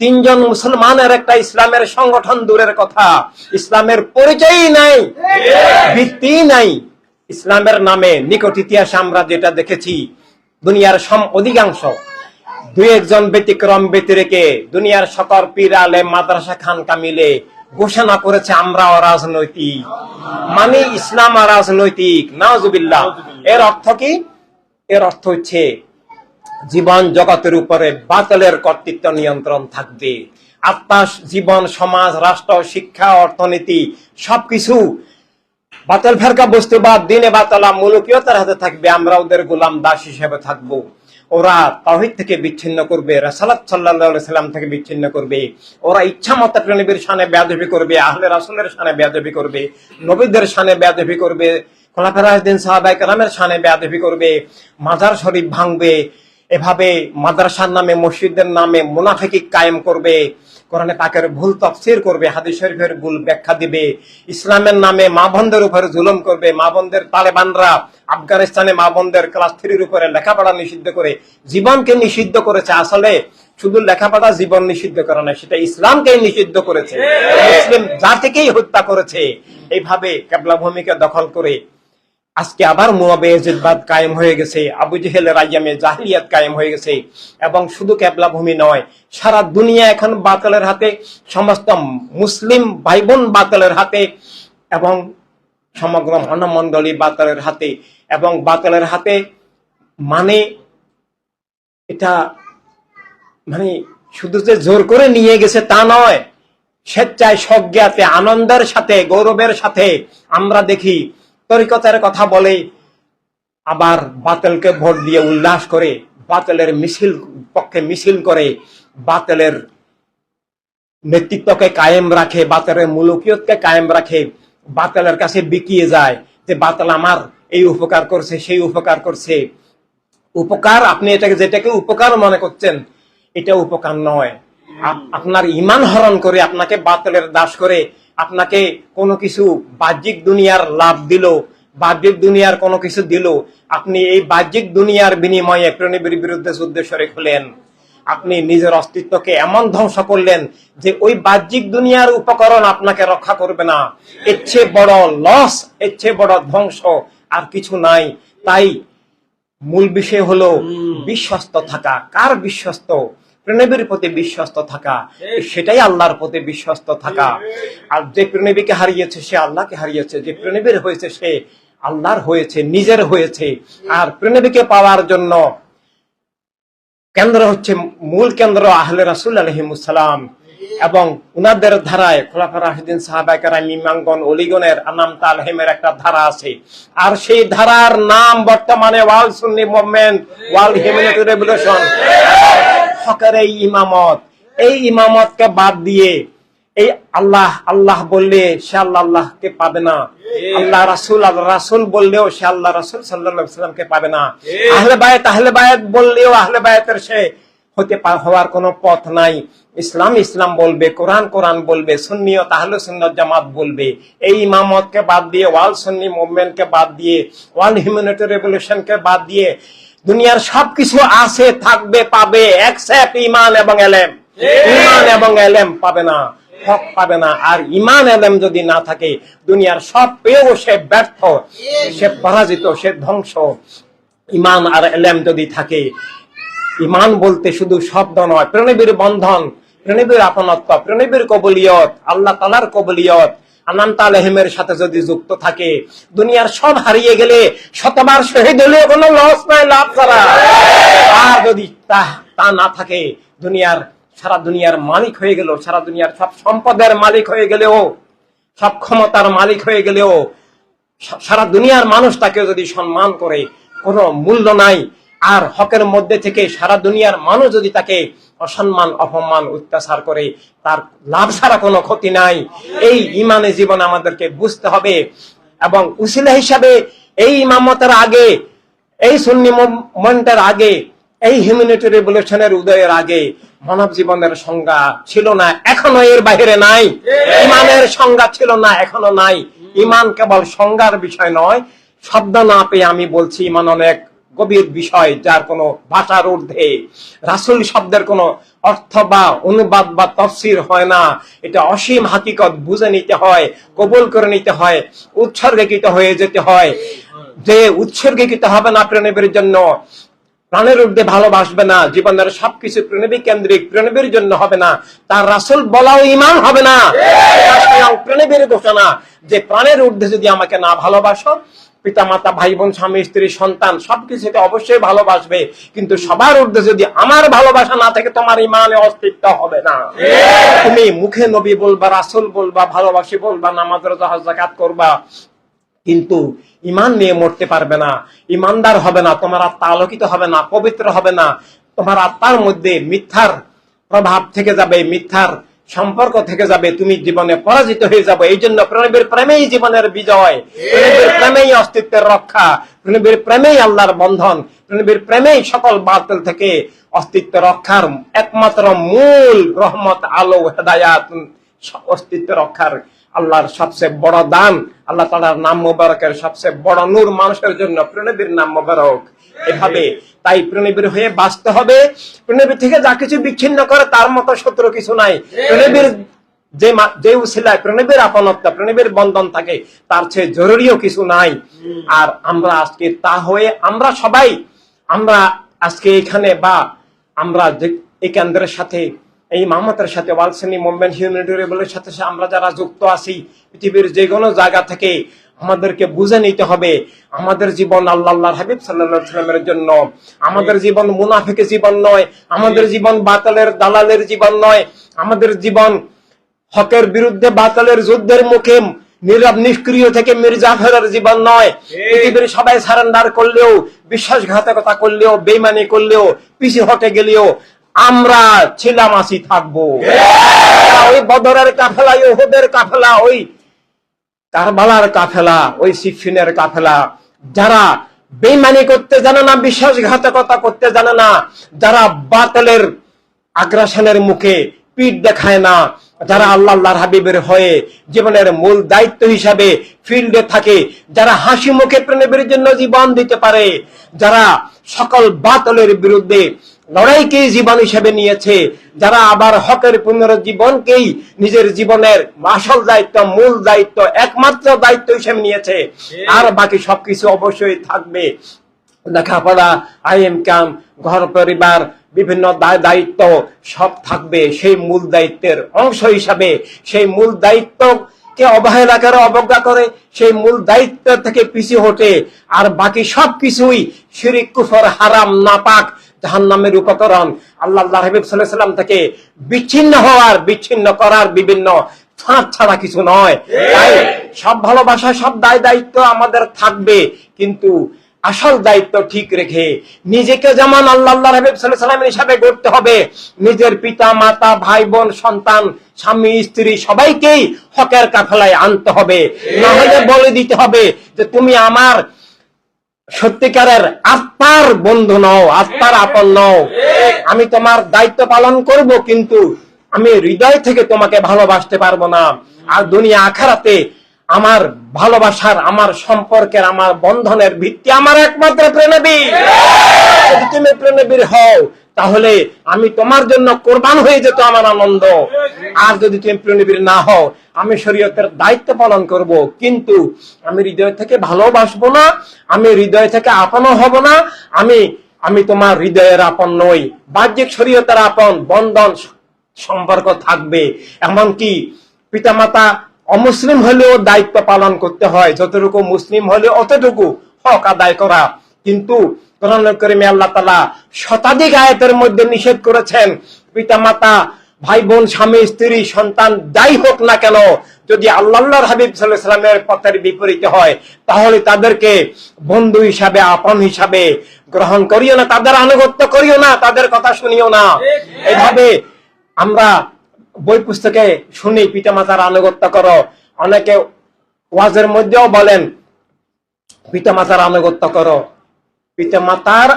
Speaker 1: তিনজন মুসলমানের একটা ইসলামের সংগঠন দূরের কথা, ইসলামের পরিচয়ই নাই, ভিত্তি নাই। ইসলামের নামে নিকট ইতিহাসে আমরা যেটা দেখেছি, দুনিয়ার অধিকাংশ, দুই একজন ব্যতিক্রম ব্যতিরেকে দুনিয়ার সকল পীর আলেম মাদ্রাসা খানকা মিলে ঘোষণা করেছে আমরা অরাজনৈতিক, মানে ইসলাম অরাজনৈতিক। নাউজুবিল্লাহ। এর অর্থ কি? এর অর্থ হচ্ছে জীবন জগতের উপরে বাতিলের কর্তৃত্ব নিয়ন্ত্রণ থাকবে। আত্মা, জীবন, সমাজ, রাষ্ট্র, শিক্ষা, অর্থনীতি সবকিছু বাতিল ফেরকা বস্তুবাদ, দিনে বাতলা, মুলুকিয়তার হাতে থাকবে। আমরা ওদের গোলাম দাস হিসেবে থাকবো। ওরা তাওহীদ থেকে বিচ্ছিন্ন করবে, রাসূলুল্লাহ সাল্লাল্লাহু আলাইহি সাল্লাম থেকে বিচ্ছিন্ন করবে। ওরা ইচ্ছা মতো নবীর শানে বেয়াদবি করবে, আহলে রাসূলের শানে বেয়াদবি করবে, নবীদের শানে বেয়াদবি করবে, খোলাফায়ে রাশিদিন সাহাবায়ে কেরামের শানে বেয়াদবি করবে, মাজার শরীফ ভাঙবে, এভাবে মাদ্রাসার নামে, মসজিদের নামে মুনাফিকি কায়েম করবে, কোরআনে পাকের ভুল তাফসীর করবে, হাদিস শরীফের ভুল ব্যাখ্যা দিবে, ইসলামের নামে মা বোনদের উপরে জুলুম করবে। মা বোনদের, তালেবানরা আফগানিস্তানে মা বোনদের ক্লাস 3 উপরে লেখাপড়া নিষিদ্ধ করে জীবনকে নিষিদ্ধ করেছে। আসলে শুধু লেখাপড়া জীবন নিষিদ্ধ করে না, সেটা ইসলামকেই নিষিদ্ধ করেছে, মুসলিম জাতিকেই হত্যা করেছে। এইভাবে কিবলা ভূমিকে দখল করে আজকে আবার মুআবিয়াতবাদ কায়েম হয়ে গেছে, আবু জেহেলের আইয়ামে জাহিলিয়াত কায়েম হয়ে গেছে। এবং শুধু কেবলা ভূমি নয়, সারা দুনিয়া এখন বাতিলের হাতে, সমস্ত মুসলিম ভাই বোন বাতিলের হাতে, এবং সমগ্র মানবমণ্ডলী বাতিলের হাতে। এবং বাতিলের হাতে মানে এটা মানে শুধু যে জোর করে নিয়ে গেছে তা নয়, স্বেচ্ছায়, সজ্ঞাতে, আনন্দের সাথে, গৌরবের সাথে আমরা দেখি তরিকতের কথা বলে, আবার বাতিলকে ভোট দিয়ে উল্লাস করে, বাতিলের মিছিল পক্ষে মিছিল করে, বাতিলের নেতৃত্বকে কায়েম রাখে, বাতিলের মুলুকিয়তকে কায়েম রাখে, বাতিলের কাছে বিকিয়ে যায় যে বাতিল আমার এই উপকার করছে, সেই উপকার করছে। উপকার, আপনি এটাকে যেটাকে উপকার মনে করছেন, এটা উপকার নয়। আপনার ঈমান হরণ করে, আপনাকে বাতিলের দাস করে, আপনাকে কোনো কিছু বাহ্যিক দুনিয়ার লাভ দিল, বাহ্যিক দুনিয়ার কোনো কিছু দিল, আপনি এই বাহ্যিক দুনিয়ার বিনিময়ে প্রণবীর বিরুদ্ধে যুদ্ধে শরীক হলেন। আপনি নিজের অস্তিত্বকে এমন ধ্বংস করলেন যে ওই বাহ্যিক দুনিয়ার উপকরণ আপনাকে রক্ষা করবে না। এর চেয়ে বড় লস, এর চেয়ে বড় ধ্বংস আর কিছু নাই। তাই মূল বিষয় হলো বিশ্বস্ত থাকা। কার বিশ্বস্ত? প্রণবীর প্রতি বিশ্বস্ত থাকা, সেটাই আল্লাহর প্রতি বিশ্বস্ত থাকা। আর যে প্রণবীকে হারিয়েছে সে আল্লাহকে হারিয়েছে, যে প্রণবীর হয়েছে সে আল্লাহর হয়েছে, নিজের হয়েছে। আর প্রণবীকে পাওয়ার জন্য কেন্দ্র হচ্ছে, মূল কেন্দ্র আহলে রাসূল আলাইহিমুস সালাম, এবং উনাদের ধারায় খোলাফায়ে রাশিদিন সাহাবায়ে কেরাম, ইমামগণ, ওলিগণের আনাম তালহিমের একটা ধারা আছে। আর সেই ধারার নাম বর্তমানে ওয়ার্ল্ড সুন্নি মুভমেন্ট, ওয়ার্ল্ড হিউম্যানিটি রেভলিউশন। হকের এই ইমামত, এই ইমামতকে বাদ দিয়ে এই আল্লাহ আল্লাহ বললে সে আল্লাহ আল্লাহকে পাবে না, আল্লাহ রাসূল বললেও সে আল্লাহ রাসূল সাল্লাল্লাহু আলাইহি ওয়াসাল্লামকে পাবে না, আহলে বায়াত বললেও আহলে বায়াতের সে হতে হওয়ার কোনো পথ নাই। ইসলাম ইসলাম বলবে, কোরআন কোরআন বলবে, সুন্নিয়ত আহলে সুন্নাত জামাত বলবে। এই ইমামতকে বাদ দিয়ে, ওয়ার্ল্ড সুন্নি মুভমেন্টকে বাদ দিয়ে, ওয়ার্ল্ড হিউম্যানিটি রেভলিউশনকে বাদ দিয়ে দুনিয়ার সবকিছু আছে, থাকবে, পাবে, এক্সেপ্ট ঈমান এবং ইলম। ঈমান এবং ইলম পাবে না, হক পাবে না। আর ঈমান ইলম যদি না থাকে, দুনিয়ার সব পেয়েও সে ব্যর্থ, সে পরাজিত, সে ধ্বংস। ঈমান আর ইলম যদি থাকে, ঈমান বলতে শুধু শব্দ নয়, প্রণবীর বন্ধন, প্রণবীর আপনত্ব, প্রণবীর কবুলিয়ত, আল্লাহ তাআলার কবুলিয়ত আনাম তালহিমের সাথে যদি যুক্ত থাকে, দুনিয়ার সব হারিয়ে গেলে শতবার শহীদ হলেও কোনো লস নাই, লাভ ছাড়া। আর যদি তা না থাকে, সারা দুনিয়ার মালিক হয়ে গেল, সারা দুনিয়ার সব সম্পদের মালিক হয়ে গেলেও, সব ক্ষমতার মালিক হয়ে গেলেও, সারা দুনিয়ার মানুষ তাকে যদি সম্মান করে, কোনো মূল্য নাই। আর হকের মধ্যে থেকে সারা দুনিয়ার মানুষ যদি তাকে অসম্মান, অপমান, অত্যাচার করে, তার লাভ ছাড়া কোনো ক্ষতি নাই। এই ঈমানে জীবন আমাদেরকে বুঝতে হবে। এবং উসিলা হিসাবে এই ইমামতের আগে এই সুন্নি মুভমেন্টের আগে, এই হিউম্যানিটি রেভলিউশনের উদয়ের আগে মানব জীবনের সংজ্ঞা ছিল না, এখনো এর বাইরে নাই। ইমানের সংজ্ঞা ছিল না, এখনো নাই। ইমান কেবল সংজ্ঞার বিষয় নয়, শব্দ না পেয়ে আমি বলছি ইমান অনেক গভীর বিষয়, যার কোনো ভাষার ঊর্ধ্বে। রাসূল শব্দের কোনো অর্থ বা অনুবাদ বা তাফসীর হয় না। এটা অসীম হাকিকত বুঝে নিতে হয়, কবুল করে নিতে হয়, উৎসর্গীকৃত হয়ে যেতে হয়। যে উৎসর্গীকৃত হবে না প্রেমের জন্য, প্রাণের ঊর্ধ্বে ভালোবাসবে না, জীবনের সবকিছু প্রেমী কেন্দ্রিক, প্রেমের জন্য হবে না, তার রাসূল বলাও ঈমান হবে না। প্রেমের ঘোষণা যে প্রাণের ঊর্ধ্বে যদি আমাকে না ভালোবাসো, পিতা মাতা ভাই বোন স্বামী স্ত্রী সন্তান সবকিছুতে অবশ্যই ভালোবাসবে, কিন্তু সবার ঊর্ধ্বে যদি আমার ভালোবাসা না থাকে তোমার ঈমানে অস্তিত্ব হবে না। তুমি মুখে নবী বলবা, রাসূল বলবা, ভালোবাসি বলবা, নামাজ রোজা হজ যাকাত করবা, কিন্তু ঈমান নিয়ে মরতে পারবে না, ঈমানদার হবে না, তোমার আত্মা আলোকিত হবে না, পবিত্র হবে না, তোমার আত্মার মধ্যে মিথ্যার প্রভাব থেকে যাবে, মিথ্যার সম্পর্ক থেকে যাবে, তুমি জীবনে পরাজিত হয়ে যাবে। এই জন্য প্রেমের প্রেমেই জীবনের বিজয়, প্রেমের প্রেমেই অস্তিত্বের রক্ষা, প্রেমের প্রেমেই আল্লাহর বন্ধন, প্রেমের প্রেমেই সকল বাতিল থেকে অস্তিত্ব রক্ষার একমাত্র মূল রহমত, আলো, হেদায়াত, অস্তিত্ব রক্ষার আল্লাহর সবচেয়ে বড় দান, আল্লাহ তাআলার নাম মোবারকের সবচেয়ে বড় নূর মানুষের জন্য প্রেমের নাম মোবারক। এভাবে তাই প্রেমের হয়ে বাঁচতে হবে। প্রেমের থেকে যা কিছু বিচ্ছিন্ন করে তার মতো শত্রু কিছু নাই। প্রেমের যে উসিলায় প্রেমের আপনত্ব, প্রেমের বন্ধন থাকে, তার চেয়ে জরুরিও কিছু নাই। আর আমরা আজকে তা হয়ে আমরা সবাই, আমরা আজকে এখানে বা আমরা এই কেন্দ্রের সাথে, এই মাহমতের সাথে, ওয়ার্ল্ড সুন্নি মুভমেন্ট হিউম্যানিটি রেভলিউশনের সাথে আমরা যারা যুক্ত আছি, পৃথিবীর যে কোনো জায়গা থেকে আমাদেরকে বুঝে নিতে হবে আমাদের জীবন আল্লাহর হাবিব সাল্লাল্লাহু আলাইহি ওয়াসাল্লামের জন্য। আমাদের জীবন মুনাফিকের জীবন নয়, আমাদের জীবন বাতিলের দালালের জীবন নয়, আমাদের জীবন হকের বিরুদ্ধে বাতিলের যুদ্ধের মুখে নীরব নিষ্ক্রিয় থেকে মীর জাফরের জীবন নয়। পৃথিবীর সবাই সারেন্ডার করলেও, বিশ্বাসঘাতকতা করলেও, বেঈমানি করলেও, পিছু হটে গেলেও আমরা ছিলাম, আছি, থাকবো। ওই বদরের কাফেলা, উহুদের কাফেলা, ওই কারবালার কাফেলা, ওই সিফিনের কাফেলা, যারা বেঈমানি করতে জানে না, বিশ্বাসঘাতকতা করতে জানে না, যারা বাতিলের আগ্রাসনের মুখে পিঠ দেখায় না, যারা আল্লাহর হাবিবের হয়ে জীবনের মূল দায়িত্ব হিসাবে ফিল্ডে থাকে, যারা হাসি মুখে প্রেমের জন্য জীবন দিতে পারে, যারা সকল বাতিলের বিরুদ্ধে লড়াইকেই জীবন হিসেবে নিয়েছে, যারা আবার হকের পুনরুজ্জীবনকেই নিজের জীবনের আসল দায়িত্ব, মূল দায়িত্ব, একমাত্র দায়িত্ব হিসেবে নিয়েছে, আর বাকি সবকিছু অবশ্যই থাকবে। লেখাপড়া, আইএম কাম, ঘর পরিবার, বিভিন্ন দায়িত্ব সব থাকবে সেই মূল দায়িত্বের অংশ হিসাবে। সেই মূল দায়িত্বকে অবহেলা করে, অবজ্ঞা করে, সেই মূল দায়িত্ব থেকে পিছু হটে আর বাকি সবকিছুই শিরক, কুফর, হারাম, নাপাক, জাহান্নামের উপকরণ, আল্লাহর হাবিব সাল্লাল্লাহু আলাইহি ওয়াসাল্লাম থেকে বিচ্ছিন্ন করার বিভিন্ন ফাঁদ ছাড়া কিছু নয়। তাই সব ভালোবাসা, সব দায়িত্ব আমাদের থাকবে, কিন্তু আসল দায়িত্ব ঠিক রেখে নিজেকে যেমন আল্লাহর হাবিব সাল্লাল্লাহু আলাইহি ওয়াসাল্লাম হিসাবে গড়তে হবে, নিজের পিতা মাতা ভাই বোন সন্তান স্বামী স্ত্রী সবাইকেই হকের কাফেলায় আনতে হবে। না হলে বলে দিতে হবে যে তুমি আমার সত্যিকারের আত্মার বন্ধু নও, আত্মার আপন নও। আমি তোমার দায়িত্ব পালন করব, কিন্তু আমি হৃদয় থেকে তোমাকে ভালোবাসতে পারবো না। আর দুনিয়া আখিরাতে আমার ভালোবাসার, আমার সম্পর্কের, আমার বন্ধনের ভিত্তি আমার একমাত্র প্রেমবীর। যদি তুমি প্রেমবীর হও তাহলে আমি তোমার জন্য কোরবান হয়ে যেত আমার আনন্দ। আর যদি তুমি প্রেমবীর না হও, আমি শরীয়তের দায়িত্ব পালন করব, কিন্তু আমি হৃদয় থেকে ভালোবাসবো না, আমি হৃদয় থেকে আপন হব না, আমি তোমার হৃদয়ের আপন নই। বাহ্যিক শরীয়তের আপন বন্ধন সম্পর্ক থাকবে, এমনকি পিতামাতা অমুসলিম হলেও দায়িত্ব পালন করতে হয়, যতটুকু মুসলিম হলে অতটুকু হক আদায় করা। কিন্তু কোরআন কারীমে আল্লাহ তাআলা শতাধিক আয়াতের মধ্যে নিষেধ করেছেন, পিতামাতা ভাই বোন স্বামী স্ত্রী সন্তান যাই হোক না কেন, যদি আল্লাহর হাবিব সাল্লাল্লাহু আলাইহি ওয়াসাল্লামের পথের বিপরীতে হয় তাহলে তাদেরকে বন্ধু হিসাবে, আপন হিসাবে গ্রহণ করিও না, তাদের আনুগত্য করিও না, তাদের কথা শুনিও না। এভাবে আমরা বই পুস্তকে শুনি পিতামাতার আনুগত্য করো, অনেকে ওয়াজের মধ্যেও বলেন পিতামাতার আনুগত্য করো, পিতামাতার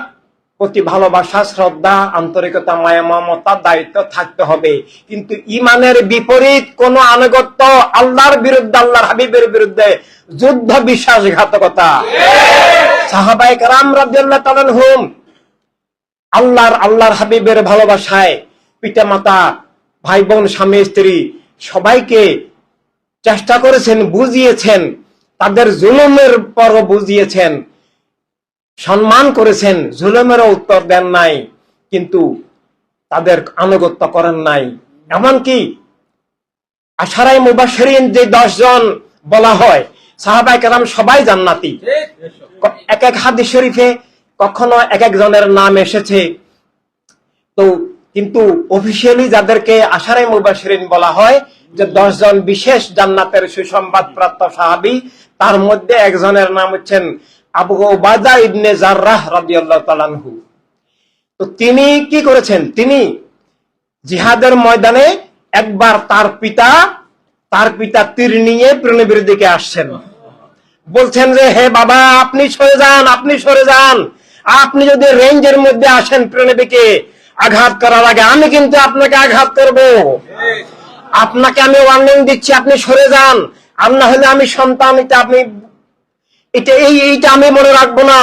Speaker 1: প্রতি ভালোবাসা, শ্রদ্ধা, আন্তরিকতা, মায়া, মমতা, দায়িত্ব থাকতে হবে। কিন্তু ইমানের বিপরীত কোন আনুগত্য, আল্লাহর বিরুদ্ধে, আল্লাহর হাবিবের বিরুদ্ধে যুদ্ধ, বিশ্বাসঘাতকতা। সাহাবায়ে কেরাম রাদিয়াল্লাহু তাআলা আনহুম আল্লাহর হাবিবের ভালোবাসায় পিতামাতা, ভাই বোন, স্বামী স্ত্রী সবাইকে চেষ্টা করেছেন, বুঝিয়েছেন, তাদের জুলুমের পরও বুঝিয়েছেন, সম্মান করেছেন, জুলুমেরও উত্তর দেন নাই, কিন্তু তাদের আনুগত্য করেন নাই। এমনকি আশারায়ে মুবাশশিরিন যে 10 জন বলা হয়, সাহাবায়ে কেরাম সবাই জান্নাতি। এক এক হাদিস শরীফে কখনো এক এক জনের নাম এসেছে, তো কিন্তু অফিসিয়ালি যাদেরকে আশারায়ে মুবাশশিরিন বলা হয়, যে 10 জন বিশেষ জান্নাতের সুসংবাদ প্রাপ্ত সাহাবী, তার মধ্যে একজনের নাম হচ্ছেন আবু উবাদা ইবনে জাররাহ রাদিয়াল্লাহু তাআলা আনহু। তো তিনি কি করেছেন? তিনি জিহাদের ময়দানে একবার তার পিতা তীর নিয়ে প্রেনবীর দিকে আসছেন, বলছেন যে হে বাবা, আপনি সরে যান, আপনি যদি রেঞ্জের মধ্যে আসেন প্রেনবীকে আঘাত করার আগে, আমি কিন্তু আপনাকে আঘাত করব। আপনাকে আমি ওয়ার্নিং দিচ্ছি, আপনি সরে যান, আর না হলে আমি সন্তান, এইটা আমি মনে রাখবো না,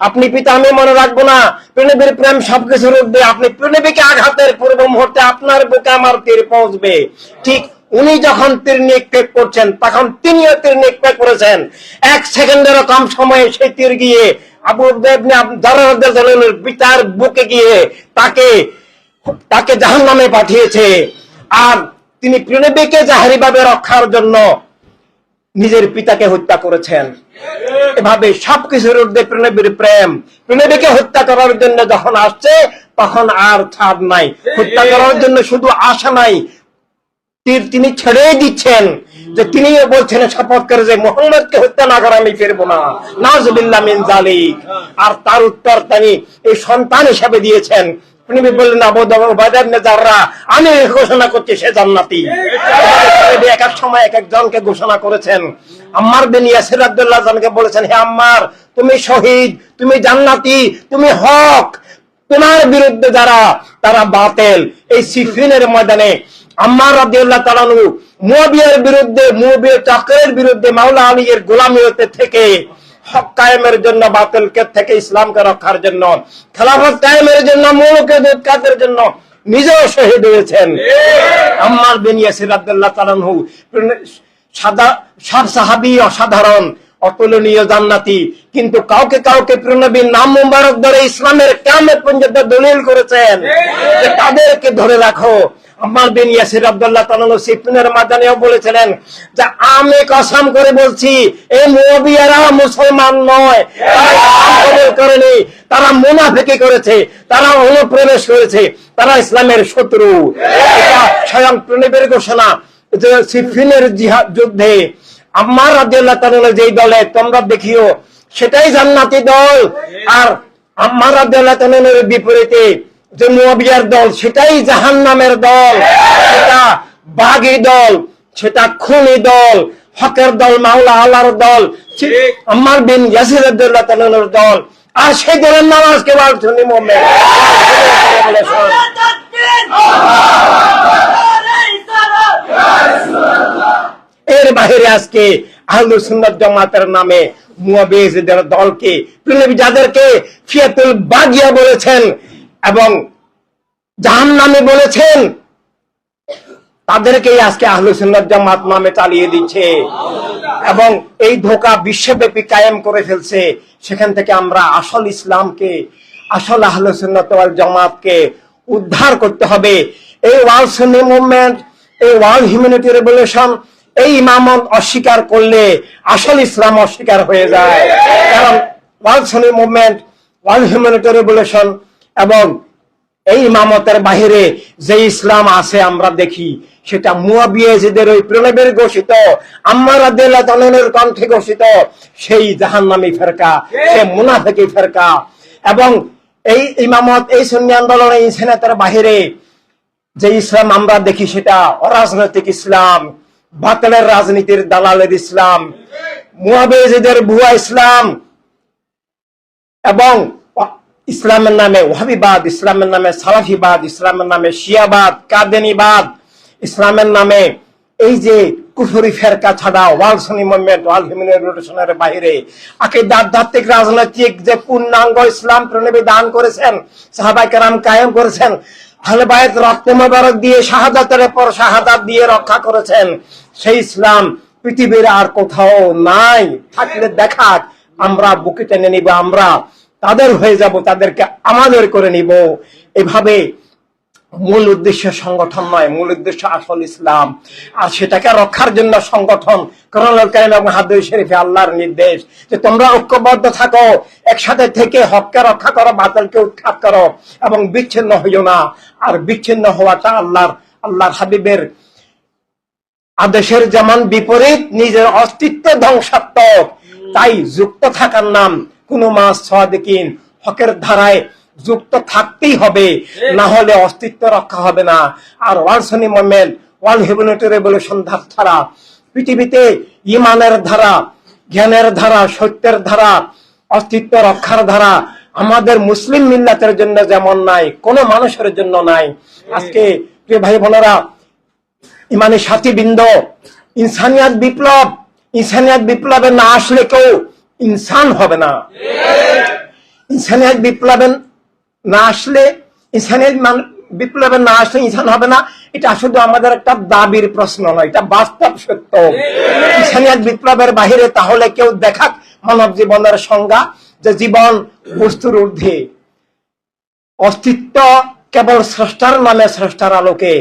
Speaker 1: আপনি পিতা, আমি মনে রাখবো না। প্রেনবীর প্রেম সবকিছুর ঊর্ধ্বে। আপনি প্রেনবীকে আঘাতের পূর্ব মুহূর্তে আপনার বুকে আমার তীর পৌঁছবে। ঠিক উনি যখন তীর নিক্ষেপ করছেন, তখন তিনিও তীর নিক্ষেপ করেছেন। 1 সেকেন্ডেরও কম সময়ে সেই তীর গিয়ে আবু ইবনে জাররাহ পিতার বুকে গিয়ে তাকে জাহান্নামে পাঠিয়েছে। আর তিনি প্রেনবীকে জাহেরিভাবে রক্ষার জন্য নিজের পিতাকে হত্যা করেছেন। এভাবে সবকিছুর ঊর্ধ্বে প্রেনবীর প্রেম। প্রেনবীকে হত্যা করার জন্য যখন আসছে, তখন আর ছাড় নাই। হত্যা করার জন্য শুধু আশা নাই, তীর তিনি ছেড়েই দিচ্ছেন, যে তিনিও বলছেন শপথ করে যে মুহাম্মদকে হত্যা না করে আমি ফিরবো না, নাউযুবিল্লাহ মিন যালিক। আর তার উত্তর তিনি এই সন্তান হিসেবে দিয়েছেন। প্রেনবী বললেন, আবু উবাদা ইবনে জাররাহ, আমি ঘোষণা করছি সে জান্নাতি। এক এক সময় এক একজনকে ঘোষণা করেছেন। আম্মার বিন ইয়াসির রাদিয়াল্লাহু আনহুকে বলেছেন, হে আম্মার, তুমি শহীদ, তুমি জান্নাতি, তুমি হক। তোমার বিরুদ্ধে যারা, তারা বাতিল। এই সিফিনের ময়দানে আম্মার রাদিয়াল্লাহু তাআলা আনহু মুয়াবিয়ার বিরুদ্ধে, মুয়াবিয়া চক্রের বিরুদ্ধে মাওলা আলীর গোলামি হতে থেকে হক কায়েমের জন্য, বাতিলকে থেকে ইসলামকে রক্ষার জন্য, খেলাফত কায়েমের জন্য, মুলুকে দুৎখাতের জন্য নিজেও শহীদ হয়েছেন। আম্মার বিন ইয়াসির রাদিয়াল্লাহু তাআলা আনহু সব সাহাবী অসাধারণ, অতুলনীয়, জান্নাতি, কিন্তু কাউকে প্রেনবীর নাম মুবারক ধরে ইসলামের কিয়ামত পর্যন্ত দলিল করেছেন যে তাদেরকে ধরে রাখো। আম্মার বিন ইয়াসির রাদিয়াল্লাহু তাআলা সিফিনের ময়দানেও বলেছিলেন যে আমি কসম করে বলছি, এই মুয়াবিয়ারা মুসলমান নয়, তারা করেনি, তারা মুনাফিকি করেছে, তারা অনুপ্রবেশ করেছে, তারা ইসলামের শত্রু। এটা স্বয়ং প্রেনবীর ঘোষণা যে সিফিনের জিহাদ যুদ্ধে আম্মার রাদিয়াল্লাহু তাআলা যেই দলে তোমরা দেখিও, সেটাই জান্নাতি দল। আর আম্মার রাদিয়াল্লাহু তাআলার বিপরীতে যে মুয়াবিয়ার দল, সেটাই জাহান্নামের দল, সেটা বাগী দল, সেটা খুনি দল, হকের দল, মাওলা আল্লাহর দল, আম্মার বিন ইয়াসির রাদিয়াল্লাহু তাআলার দল। আর সেই দলের নাম আজকে সুন্নি মুভমেন্ট। এর বাইরে আজকে আহলুস সুন্নাত জামাতের নামে মুয়াবিয়াদের দলকে প্রেনবী যাদেরকে ফিয়াতুল বাগিয়া বলেছেন এবং জাহান্নামে বলেছেন, তাদেরকেই আজকে আহলুস সুন্নাত জামাত নামে চালিয়ে দিচ্ছে এবং এই ধোঁকা বিশ্বব্যাপী কায়েম করে ফেলছে। সেখান থেকে আমরা আসল ইসলামকে, আসল আহলুস সুন্নাত ওয়াল জামাতকে উদ্ধার করতে হবে। এই ওয়ার্ল্ড সুন্নি মুভমেন্ট, এই ওয়ার্ল্ড হিউম্যানিটি রেভলিউশন, এই ইমামত অস্বীকার করলে আসল ইসলাম অস্বীকার হয়ে যায়। কারণ ওয়ার্ল্ড সুন্নি মুভমেন্ট, ওয়ার্ল্ড হিউম্যানিটি রেভলিউশন এবং এই ইমামতের বাহিরে যে ইসলাম আছে আমরা দেখি, সেটা মুয়াবিয়াদের ওই প্রেনবীর ঘোষিত, আম্মার রাদিয়াল্লাহু তাআলার কণ্ঠে ঘোষিত সেই জাহান্নামী ফেরকা, সেই মুনাফিকি ফেরকা। এবং এই ইমামত, এই সুন্নি আন্দোলন, এই ইনসানিয়তের বাহিরে যে ইসলাম আমরা দেখি, সেটা অরাজনৈতিক ইসলাম, বাতিলের রাজনীতির দালালের ইসলাম, মুয়াবিয়াদের ভুয়া ইসলাম এবং
Speaker 2: ইসলামের নামে ওয়াহাবিবাদ, ইসলামের নামে সালাফিবাদ, ইসলামের নামে শিয়াবাদ, কাদেনিবাদ, ইসলামের নামে এই যে কুফরি ফেরকা ছাড়া ওয়ার্ল্ড সুন্নি মুভমেন্ট, ওয়ার্ল্ড হিউম্যান রিভলিউশনের বাইরে আধ্যাত্মিক রাজনৈতিক যে পূর্ণাঙ্গ ইসলাম প্রণবী দান করেছেন, সাহাবায়ে কেরাম কায়েম করেছেন, আহলে বায়ত রক্তে মোবারক দিয়ে শাহাদাতের পর শাহাদাত দিয়ে রক্ষা করেছেন, সেই ইসলাম পৃথিবীর আর কোথাও নাই। থাকলে দেখাক, আমরা বুকে টেনে নিব, আমরা তাদের হয়ে যাব, তাদেরকে আমাদের করে নিব। এভাবে মূল উদ্দেশ্য সংগঠন নয়, মূল উদ্দেশ্য আসল ইসলাম। আর সেটাকে রক্ষার জন্য সংগঠন, কোরআনুল কারীম এবং হাদিস শরীফে আল্লাহর নির্দেশ যে তোমরা ঐক্যবদ্ধ থাকো, একসাথে থেকে হককে রক্ষা করো, বাতিলকে উৎখাত করো এবং বিচ্ছিন্ন হইও না। আর বিচ্ছিন্ন হওয়াটা আল্লাহর হাবিবের আদেশের যেমন বিপরীত, নিজের অস্তিত্ব ধ্বংসাত্মক। তাই যুক্ত থাকার নাম কোন মাস সাদিকিন, হকের ধারায় যুক্ত থাকতেই হবে, না হলে অস্তিত্ব রক্ষা হবে না। আর ওয়ার্ল্ড সুন্নি মুভমেন্ট, ওয়ার্ল্ড হিউম্যানিটি রেভলিউশন ছাড়া পৃথিবীতে ইমানের ধারা, জ্ঞানের ধারা, সত্যের ধারা, অস্তিত্ব রক্ষার ধারা আমাদের মুসলিম মিল্লাতের জন্য যেমন নাই, কোন মানুষের জন্য নাই। আজকে প্রিয় ভাই বোনেরা, ইমানি সাথীবৃন্দ, ইনসানিয়াত বিপ্লবে না আসলে কেউ ইনসান হবে না। ইনসানিয়াত বিপ্লবে না আসলে ইনসান হবে না। এটা শুধু আমাদের একটা দাবির প্রশ্ন নয়, এটা বাস্তব সত্য। ইনসানিয়াত বিপ্লবের বাহিরে তাহলে কেউ দেখাক মানব জীবনের সংজ্ঞা, যে জীবন বস্তুর ঊর্ধ্বে, অস্তিত্ব কেবল স্রষ্টার নামে, স্রষ্টার আলোকে।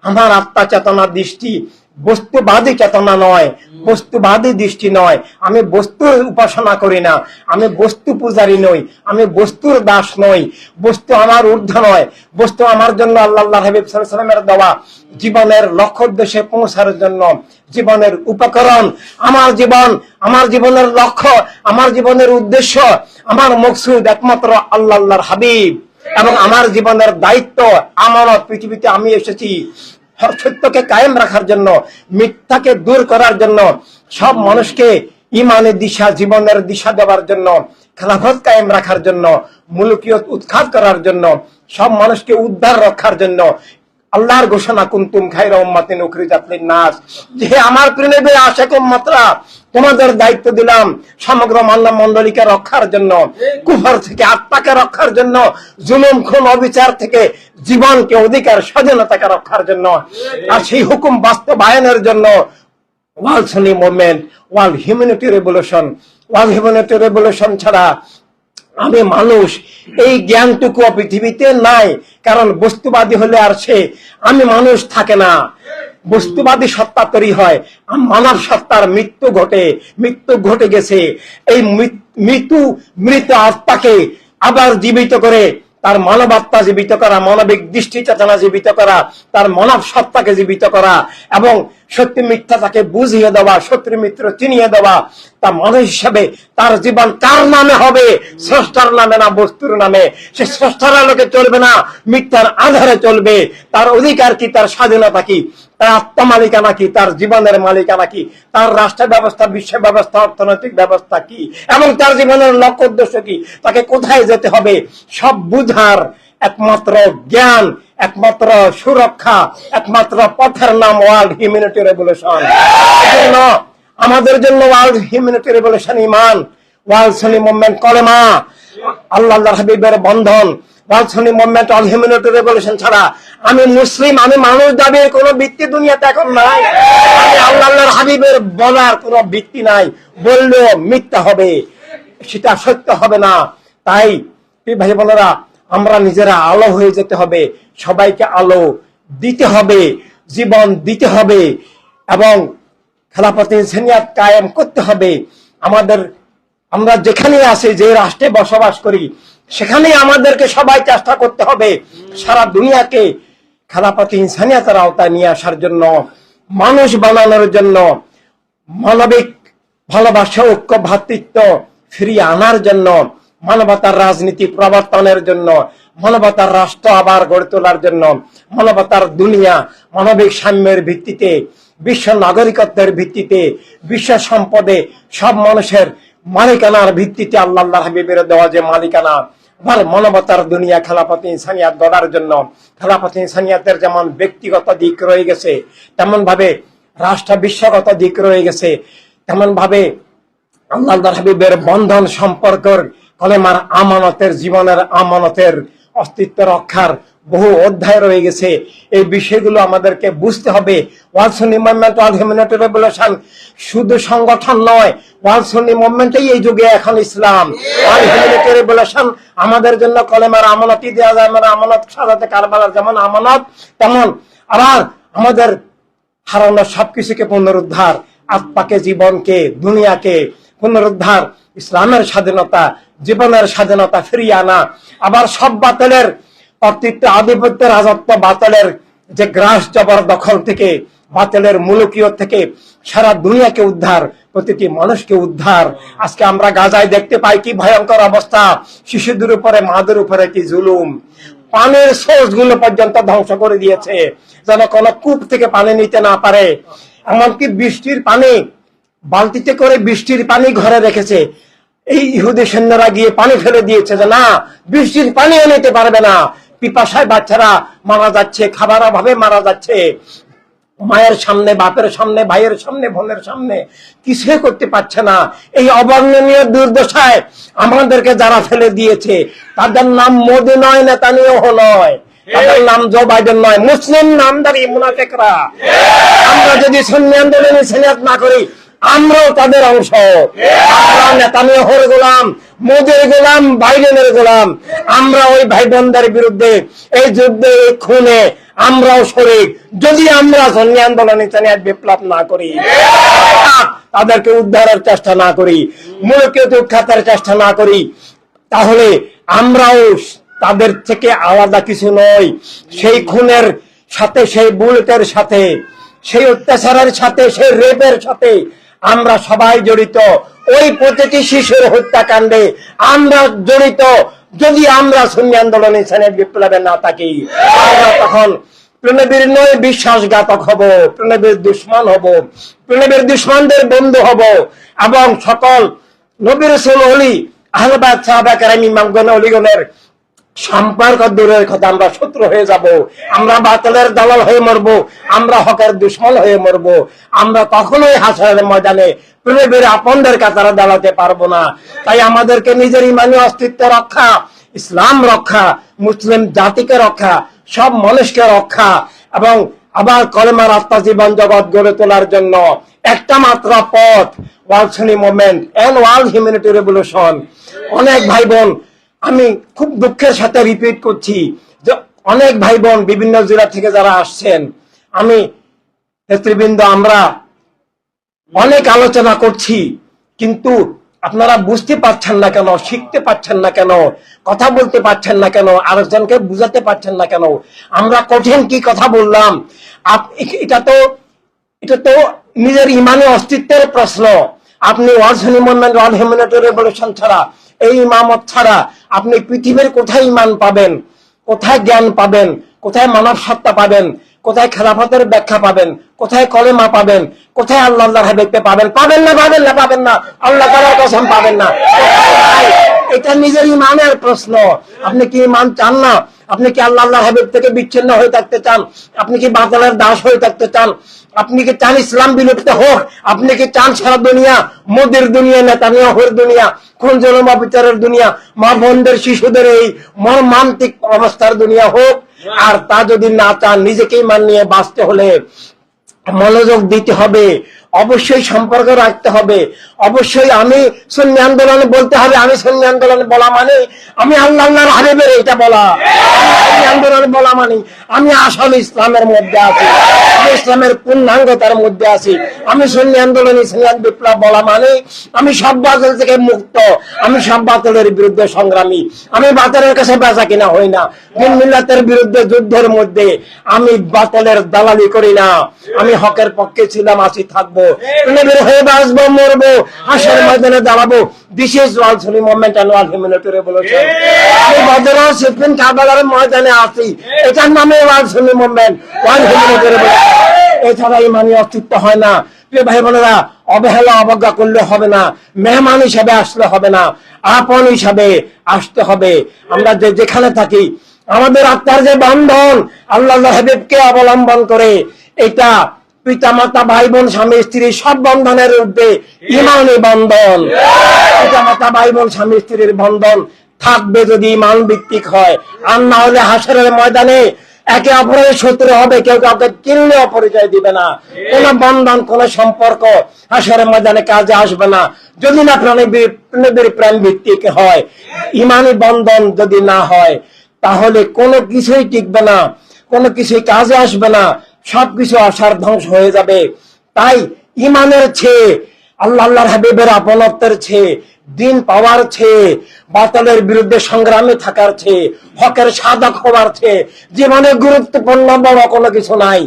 Speaker 2: আমার আত্মা চেতনা দৃষ্টি বস্তুবাদী চেতনা নয়, বস্তুবাদী দৃষ্টি নয়। আমি বস্তুর উপাসনা করি না, আমি বস্তু পূজারী নই, আমি বস্তুর দাস নই। বস্তু আমার ঊর্ধ্ব নয়, বস্তু আমার জন্য আল্লাহ হাবিব সাল্লাল্লাহু আলাইহি ওয়াসাল্লামের দেওয়া জীবনের লক্ষ্য উদ্দেশ্যে পৌঁছার জন্য জীবনের উপকরণ। আমার জীবনের লক্ষ্য, আমার জীবনের উদ্দেশ্য, আমার মকসুদ একমাত্র আল্লাহর হাবিব। এবং আমার জীবনের দায়িত্ব, আমানত, পৃথিবীতে আমি এসেছি সত্যকে কায়েম রাখার জন্য, মিথ্যাকে দূর করার জন্য, সব মানুষকে ইমানের দিশা, জীবনের দিশা দেওয়ার জন্য, খেলাফত কায়েম রাখার জন্য, মুলুকিয়ত উৎখাত করার জন্য, সব মানুষকে উদ্ধার রক্ষার জন্য। আল্লাহর ঘোষণা, কুনতুম খায়রা উম্মাতিন উখরিজাত লিন-নাস, যে আমার প্রিয় আশিক উম্মতরা, তোমাদের দায়িত্ব দিলাম সমগ্র মানব মণ্ডলীকে রক্ষার জন্য, কুফর থেকে আত্মাকে রক্ষার জন্য, জুলুম, খুন, অবিচার থেকে জীবনকে, অধিকার, স্বাধীনতাকে রক্ষার জন্য। আর সেই হুকুম বাস্তবায়নের জন্য ওয়ার্ল্ড সুন্নি মুভমেন্ট, ওয়ার্ল্ড হিউম্যানিটি রেভলিউশন ছাড়া আমি মানুষ, এই জ্ঞানটুকু পৃথিবীতে নাই। কারণ বস্তুবাদী হলে আর সে আমি মানুষ থাকে না। বস্তুবাদী সত্তা তৈরি হয়, মানব সত্তার মৃত্যু ঘটে গেছে। এই মৃত আত্মাকে আবার জীবিত করে, তার মানব আত্মা জীবিত করা, মানবিক দৃষ্টি চেতনা জীবিত করা, তার মানব সত্তাকে জীবিত করা এবং সত্য মিথ্যা তাকে বুঝিয়ে দেওয়া, শত্রু মিত্র চিনিয়ে দেওয়া। তা মানুষ হিসাবে তার জীবন কার নামে হবে? স্রষ্টার নামে না বস্তুর নামে। সে স্রষ্টার আলোকে চলবে না, মিথ্যার আধারে চলবে। তার অধিকার কি? তার স্বাধীনতা কি? তার আত্মা মালিকানা কি? তার জীবনের মালিকানা কি? তার রাষ্ট্র ব্যবস্থা, বিশ্ব ব্যবস্থা, অর্থনৈতিক ব্যবস্থা কি? এবং তার জীবনের লক্ষ্য উদ্দেশ্য কি? তাকে কোথায় যেতে হবে? সব বুঝার একমাত্র জ্ঞান, একমাত্র সুরক্ষা, একমাত্র পথের নাম ওয়ার্ল্ড হিউম্যানিটি রেভলিউশন। এজন্য আমাদের জন্য ওয়ার্ল্ড হিউম্যানিটি রেভলিউশন ঈমান, ওয়ার্ল্ড সুন্নি মুভমেন্ট কলেমা, আল্লাহর হাবিবের বন্ধন। ওয়ার্ল্ড সুন্নি মুভমেন্ট, ওয়ার্ল্ড হিউম্যানিটি রেভলিউশন ছাড়া আমি মুসলিম, আমি মানুষ দাবির কোন ভিত্তি দুনিয়াতে এখন নাই। আমি আল্লাহর হাবিবের বলার কোন ভিত্তি নাই, বললেও মিথ্যা হবে, সেটা সত্য হবে না। তাই ভাই বোনেরা, আমরা নিজেরা আলো হয়ে যেতে হবে, সবাইকে আলো দিতে হবে, জীবন দিতে হবে এবং খেলাফত ইনসানিয়াত কায়েম করতে হবে। আমরা যেখানে আছি, যে রাষ্ট্রে বসবাস করি, সেখানে আমাদেরকে সবাই চেষ্টা করতে হবে সারা দুনিয়াকে খেলাফত ইনসানিয়াতের আওতায় নিয়ে আসার জন্য, মানুষ বানানোর জন্য, মানবিক ভালোবাসা, ঐক্য, ভ্রাতৃত্ব ফিরিয়ে আনার জন্য, মানবতার রাজনীতি প্রবর্তনের জন্য, মানবতার রাষ্ট্র আবার গড়ে তোলার জন্য, মানবতার দুনিয়া মানবিক সাম্যের ভিত্তিতে, বিশ্ব নাগরিকত্বের ভিত্তিতে, বিশ্ব সম্পদে সব মানুষের মালিকানার ভিত্তিতে, আল্লাহর হাবিবের দেওয়া যে মালিকানা, আবার মানবতার দুনিয়া খেলাফত ইনসানিয়াত গড়ার জন্য খেলাফত ইনসানিয়াতের যেমন ব্যক্তিগত দিক রয়ে গেছে, তেমন ভাবে রাষ্ট্র বিশ্বগত দিক রয়ে গেছে, তেমন ভাবে আল্লাহর হাবিবের বন্ধন সম্পর্কের কলেমার আমানতের, জীবনের আমানতের, অস্তিত্ব রক্ষার বহু অধ্যায় রয়ে গেছে। এই বিষয়গুলো আমাদেরকে বুঝতে হবে। ওয়ার্ল্ড সুন্নি মুভমেন্ট, ওয়ার্ল্ড হিউম্যানিটি রেভলিউশন শুধু সংগঠন নয়, ওয়ার্ল্ড সুন্নি মুভমেন্টই এই যুগে এখন ইসলাম। ওয়ার্ল্ড হিউম্যানিটি রেভলিউশন আমাদের জন্য কলেমার আমানতই দেওয়া যায়, মানে আমানত সাজাতে কারবালার যেমন আমানত, তেমন আবার আমাদের হারানো সবকিছুকে পুনরুদ্ধার, আত্মাকে, জীবনকে, দুনিয়াকে পুনরুদ্ধার, ইসলামের স্বাধীনতা, জীবনের স্বাধীনতা ফিরিয়ে আনা, আবার সব বাতিলের কর্তৃত্ব, আধিপত্য, রাজত্ব, বাতিলের যে গ্রাস জবরদখল থেকে, বাতিলের মুলুকিয়ত থেকে সারা দুনিয়াকে উদ্ধার, প্রতিটি মানুষকে উদ্ধার। আজকে আমরা গাজায় দেখতে পাই কি ভয়ঙ্কর অবস্থা, শিশুদের উপরে, মাদের উপরে কি জুলুম। পানির সোর্স গুলো পর্যন্ত ধ্বংস করে দিয়েছে, যেন কোনো কূপ থেকে পানি নিতে না পারে। এমনকি বৃষ্টির পানি, বালতিতে করে বৃষ্টির পানি ঘরে রেখেছে। এই ইহুদি সৈন্যরা গিয়ে পানি ফেলে দিয়েছে যে না, বৃষ্টির পানিও নিতে পারবে না। পিপাসায় বাচ্চারা মারা যাচ্ছে, খাবার অভাবে মারা যাচ্ছে। মায়ের সামনে, বাপের সামনে, ভাইয়ের সামনে, বোনের সামনে কিছুই করতে পারছে না। এই অবর্ণনীয় দুর্দশায় আমাদেরকে যারা ফেলে দিয়েছে, তাদের নাম মোদি নয়, নেতানিয়াহু নয়, তাদের নাম জো বাইডেন নয়, মুসলিম নামধারী মুনাফিকরা। আমরা যদি সুন্নি আন্দোলনে ইনসানিয়াত না করি, আমরাও তাদের অংশ। আমরা নেতানিয়াহুর গোলাম, মোদির গোলাম, বাইডেনের গোলাম। আমরা ওই ভাই বোনদের বিরুদ্ধে এই যুদ্ধে, এই খুনে আমরাও শরীক। যদি আমরা সুন্নি আন্দোলনে ইনসানিয়াত বিপ্লব না করি, তাদেরকে উদ্ধারের চেষ্টা না করি, মুলুকিয়ত উৎখাতের চেষ্টা না করি, তাহলে আমরাও তাদের থেকে আলাদা কিছু নয়। সেই খুনের সাথে, সেই বুলেটের সাথে, সেই অত্যাচারের সাথে, সেই রেপের সাথে আমরা সবাই জড়িত। ওই প্রতিটি শিশুর হত্যাকাণ্ডে আমরা জড়িত। যদি আমরা সুন্নি আন্দোলনে ইনসানিয়াত বিপ্লবে না থাকি, আমরা তখন প্রণবীর নয় বিশ্বাসঘাতক হব, প্রণবীর দুশ্মন হব, প্রণবীর দুশ্মনদের বন্ধু হব, এবং সকল নবী রাসূল, ওলি, আহলে বাইত, সাহাবা কেরাম, ইমামগণ, ওলিগণের সম্পর্ক দূরের কথা, আমরা শত্রু হয়ে যাব। আমরা বাতিলের দালাল হয়ে মরব, আমরা হকের দুশ্মন হয়ে মরব। আমরা কখনোই হাসরের ময়দানে প্রণবীর আপনদের কাতারে দাঁড়াতে পারবো না। তাই আমাদেরকে নিজের ইমানি অস্তিত্ব রক্ষা, ইসলাম রক্ষা, মুসলিম জাতিকে রক্ষা, সব মানুষকে রক্ষা, এবং আবার কলেমার আত্মা জীবন জগৎ গড়ে তোলার জন্য একটা মাত্র পথ, world Sunni movement and world humanity revolution. অনেক ভাই বোন, আমি খুব দুঃখের সাথে রিপিট করছি যে অনেক ভাই বোন বিভিন্ন জেলা থেকে যারা আসছেন, আমি নেতৃবৃন্দ, আমরা অনেক আলোচনা করছি, কিন্তু আপনারা বুঝতে পারছেন না কেন, শিখতে পারছেন না কেন, কথা বলতে পারছেন না কেন, আরেকজনকে বুঝাতে পারছেন না কেন? আমরা কঠিন কি কথা বললাম? এটা তো নিজের ইমানি অস্তিত্বের প্রশ্ন। আপনি ওয়ার্ল্ড সুন্নি মুভমেন্ট, ওয়ার্ল্ড হিউম্যানিটি রেভলিউশন ছাড়া, এই ইমামত ছাড়া আপনি পৃথিবীর কোথায় ইমান পাবেন, কোথায় জ্ঞান পাবেন, কোথায় মানব সত্তা পাবেন, কোথায় খেলাফতের ব্যাখ্যা পাবেন, কোথায় কলেমা পাবেন, কোথায় আল্লাহর হাবিবকে পাবেন? পাবেন না, পাবেন না, পাবেন না, আল্লাহ তাআলার কসম পাবেন না। এটা নিজের ইমানের প্রশ্ন। আপনি কি ইমান চান না? আপনি কি আল্লাহর হাবিব থেকে বিচ্ছিন্ন হয়ে থাকতে চান? আপনি কি বাতিলের দাস হয়ে থাকতে চান? আপনি কি চান ইসলাম বিলুপ্ত হোক? আপনি কি চান সারা দুনিয়া মোদির দুনিয়া, নেতানিয়াহুর দুনিয়া, খুন জুলুম বিচারের দুনিয়া, মা বোনদের, শিশুদের এই মর্মান্তিক অবস্থার দুনিয়া হোক? আর তা যদি না চান, নিজেকে ইমান নিয়ে বাঁচতে হলে মনোযোগ দিতে হবে, অবশ্যই সম্পর্ক রাখতে হবে। অবশ্যই আমি সুন্নি আন্দোলনে বলতে হবে। আমি সুন্নি আন্দোলনে বলা মানে আমি আল্লাহর হাবিবের এটা বলা। সুন্নি আন্দোলনে বলা মানে আমি আসল ইসলামের মধ্যে আছি, আমি ইসলামের পূর্ণাঙ্গতার মধ্যে আছি। আমি সুন্নি আন্দোলনে ইসলাম বিপ্লব বলা মানে আমি সব বাতিল থেকে মুক্ত, আমি সব বাতিলের বিরুদ্ধে সংগ্রামী, আমি বাতিলের কাছে বেচা কিনা হই না, দিন মিল্লাতের বিরুদ্ধে যুদ্ধের মধ্যে আমি বাতিলের দালালি করি না, আমি হকের পক্ষে ছিলাম, আছি, থাকবো, নবীর হয়ে বাঁচবো, মরবো, হাসরের ময়দানে দাঁড়াবো। This is world Sunni movement and world humanity revolution. আমি বদর, সিফিন, কারবালার ময়দানে আছি, এটার নামে ওয়ার্ল্ড সুন্নি মুভমেন্ট, ওয়ার্ল্ড হিউম্যানিটি রেভলিউশন। এছাড়া ইমানি অস্তিত্ব হয় না। প্রিয় ভাই বোনেরা, অবহেলা অবজ্ঞা করলে হবে না, মেহমান হিসাবে আসলে হবে না, আপন হিসাবে আসতে হবে। আমরা যেখানে থাকি, আমাদের আত্মার যে বন্ধন আল্লাহ হাবিবকে অবলম্বন করে, এটা পিতা মাতা ভাই বোন স্বামী স্ত্রী সব বন্ধনের ঊর্ধ্বে ইমানি বন্ধন। পিতা মাতা ভাই বোন স্বামী স্ত্রীর বন্ধন থাকবে যদি ইমান ভিত্তিক হয়, আর না হলে হাসরের ময়দানে একে অপরের শত্রু হবে, কেউ কাউকে চিনলে অপরিচয় দিবে না। কোন বন্ধন, কোন সম্পর্ক হাসরের ময়দানে কাজে আসবে না যদি না প্রাণীর প্রেম ভিত্তিক হয়। ইমানি বন্ধন যদি না হয়, তাহলে কোনো কিছুই টিকবে না, কোনো কিছুই কাজে আসবে না, সবকিছু আশার ধ্বংস হয়ে যাবে। তাই ইমানের চেয়ে, আল্লাহর হাবিবের আপনত্বের চেয়ে, দিন পাওয়ার চেয়ে, বাতিলের বিরুদ্ধে সংগ্রামে থাকার চেয়ে, হকের সাধক হওয়ার চেয়ে জীবনে গুরুত্বপূর্ণ বড় কোনো কিছু নাই,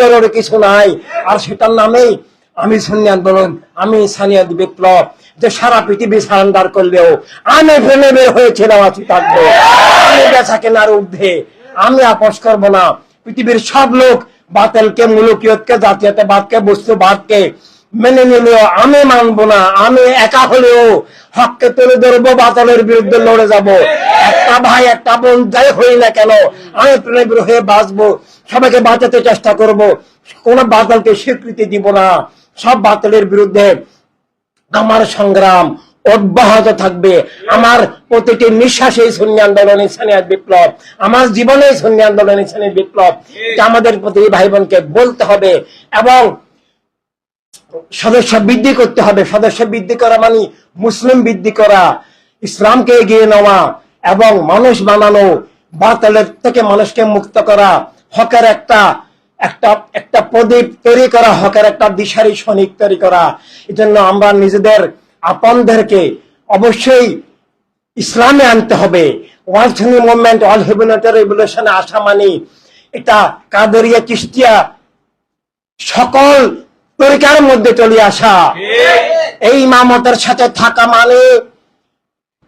Speaker 2: জরুরি কিছু নাই। আর সেটার নামেই আমি সুন্নি আন্দোলন, আমি সানিয়াদ বিপ্লব, যে সারা পৃথিবী সারেন্ডার করলেও আমি ফেলে বের হয়েছিলাম, আছি থাকবো। আমি বেচা কেনার ঊর্ধ্বে, আমি আপোষ করবো না। পৃথিবীর সব লোক বাতিলকে, মুলুকিয়তকে, জাতীয়তাবাদকে, বস্তুবাদকে মেনে নিলেও আমি মানবো না। আমি একা হলেও হককে তুলে ধরবো, বাতিলের বিরুদ্ধে লড়ে যাব। একটা ভাই একটা বোন যাই হই না কেন, আমি প্রেমের হয়ে বাঁচবো, সবাইকে বাঁচাতে চেষ্টা করব, কোন বাতিলকে স্বীকৃতি দিব না। সব বাতিলের বিরুদ্ধে আমার সংগ্রাম অব্যাহত থাকবে। আমার প্রতিটি নিঃশ্বাসে সুন্নি আন্দোলন, ইসলামিয়াত বিপ্লব, আমার জীবনে সুন্নি আন্দোলন, ইসলামী বিপ্লব। এটা আমাদের প্রতি ভাই বোনকে বলতে হবে এবং সদস্য বৃদ্ধি করতে হবে। সদস্য বৃদ্ধি করা মানে মুসলিম বৃদ্ধি করা, ইসলামকে এগিয়ে নেওয়া এবং মানুষ বানানো, বাতিলের থেকে মানুষকে মুক্ত করা, হকের একটা একটা একটা প্রদীপ তৈরি করা, হকের একটা দিশারি সৈনিক তৈরি করা। এই জন্য আমরা নিজেদের আপনদেরকে অবশ্যই ইসলামে আনতে হবে। ওয়ার্ল্ড সুন্নি মুভমেন্ট, অল হিউম্যানিটি রেভলিউশনে আসা মানে এটা কাদেরিয়া, চিশতিয়া সকল তরিকার মধ্যে চলে আসা। এই ইমামতের সাথে থাকা মানে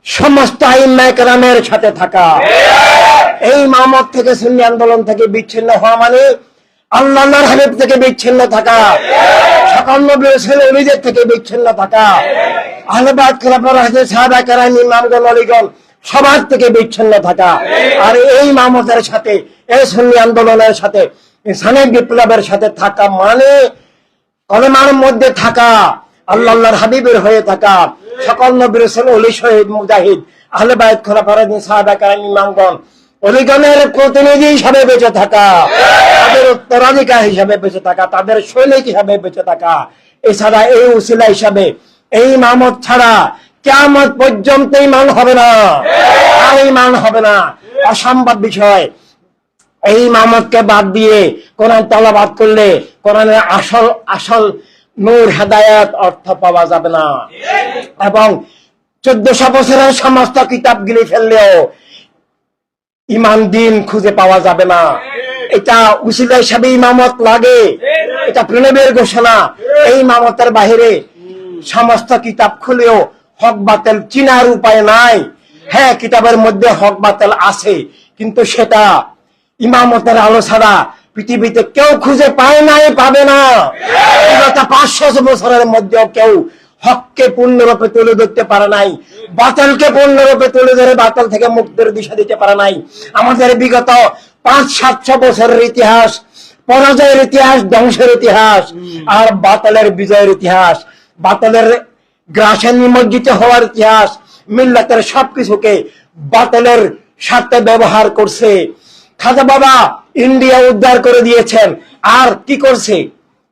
Speaker 2: সমস্ত আইম্মায়ে কেরামের সাথে থাকা। এই ইমামত থেকে, সুন্নি আন্দোলন থেকে বিচ্ছিন্ন হওয়া মানে আল্লাহর হাবিব থেকে বিচ্ছিন্ন থাকা, সকল নবী রাসূল ওলিদের থেকে বিচ্ছিন্ন থাকা, আহলে বাইত খোলাফায়ে রাশিদিন, সাহাবা কেরাম, ইমামগণ, ওলিগণ সবার থেকে বিচ্ছিন্ন থাকা। আর এই ইমামতের সাথে, এই সুন্নি আন্দোলনের সাথে, ইসলামিক বিপ্লবের সাথে থাকা মানে কলেমার মধ্যে থাকা, আল্লাহর হাবিবের হয়ে থাকা, সকল নবী রাসূল, ওলি, শহীদ, মুজাহিদ, আহলে বাইত খোলাফায়ে রাশিদিন, সাহাবা কেরাম, ইমামগণ, ওলিগণের প্রতিনিধি হিসাবে বেঁচে থাকা, তাদের উত্তরাধিকার হিসাবে বেঁচে থাকা, তাদের সৈনিক হিসাবে বেঁচে থাকা। এছাড়া এই উসিলা হিসাবে, এই ইমামত ছাড়া কিয়ামত পর্যন্ত ঈমান হবে না, আর ঈমান হবে না, অসম্ভব বিষয়। এই ইমামতকে বাদ দিয়ে কোরআন তেলাওয়াত করলে কোরআনের আসল আসল নূর, হেদায়েত, অর্থ পাওয়া যাবে না। এবং 1400 বছরের সমস্ত কিতাবগুলি ফেললেও ইমান দিন খুঁজে পাওয়া যাবে না। এটা উসিলা হিসাবে ইমামত লাগে, এটা প্রণবের ঘোষণা। এই ইমামতের বাহিরে সমস্ত কিতাব খুলেও হক বাতিল চিনার উপায় নাই। হ্যাঁ, কিতাবের মধ্যে হক বাতিল আছে, কিন্তু সেটা ইমামতের আলো ছাড়া পৃথিবীতে কেউ খুঁজে পায় নাই, পাবে না। 500 বছরের মধ্যেও কেউ হককে পূর্ণরূপে তুলে ধরতে পারে নাই, বাতিলকে পূর্ণরূপে তুলে ধরে বাতিল থেকে মুক্তির দিশা দিতে পারে নাই। আমাদের বিগত 500-700 বছরের ইতিহাস পরাজয়ের ইতিহাস, ধ্বংসের ইতিহাস, আর বাতিলের বিজয়ের ইতিহাস, বাতিলের গ্রাসে নিমজ্জিত হওয়ার ইতিহাস। মিল্লাতের সবকিছুকে বাতিলের স্বার্থে ব্যবহার করছে। খাজা বাবা ইন্ডিয়া উদ্ধার করে দিয়েছেন, আর কি করছে?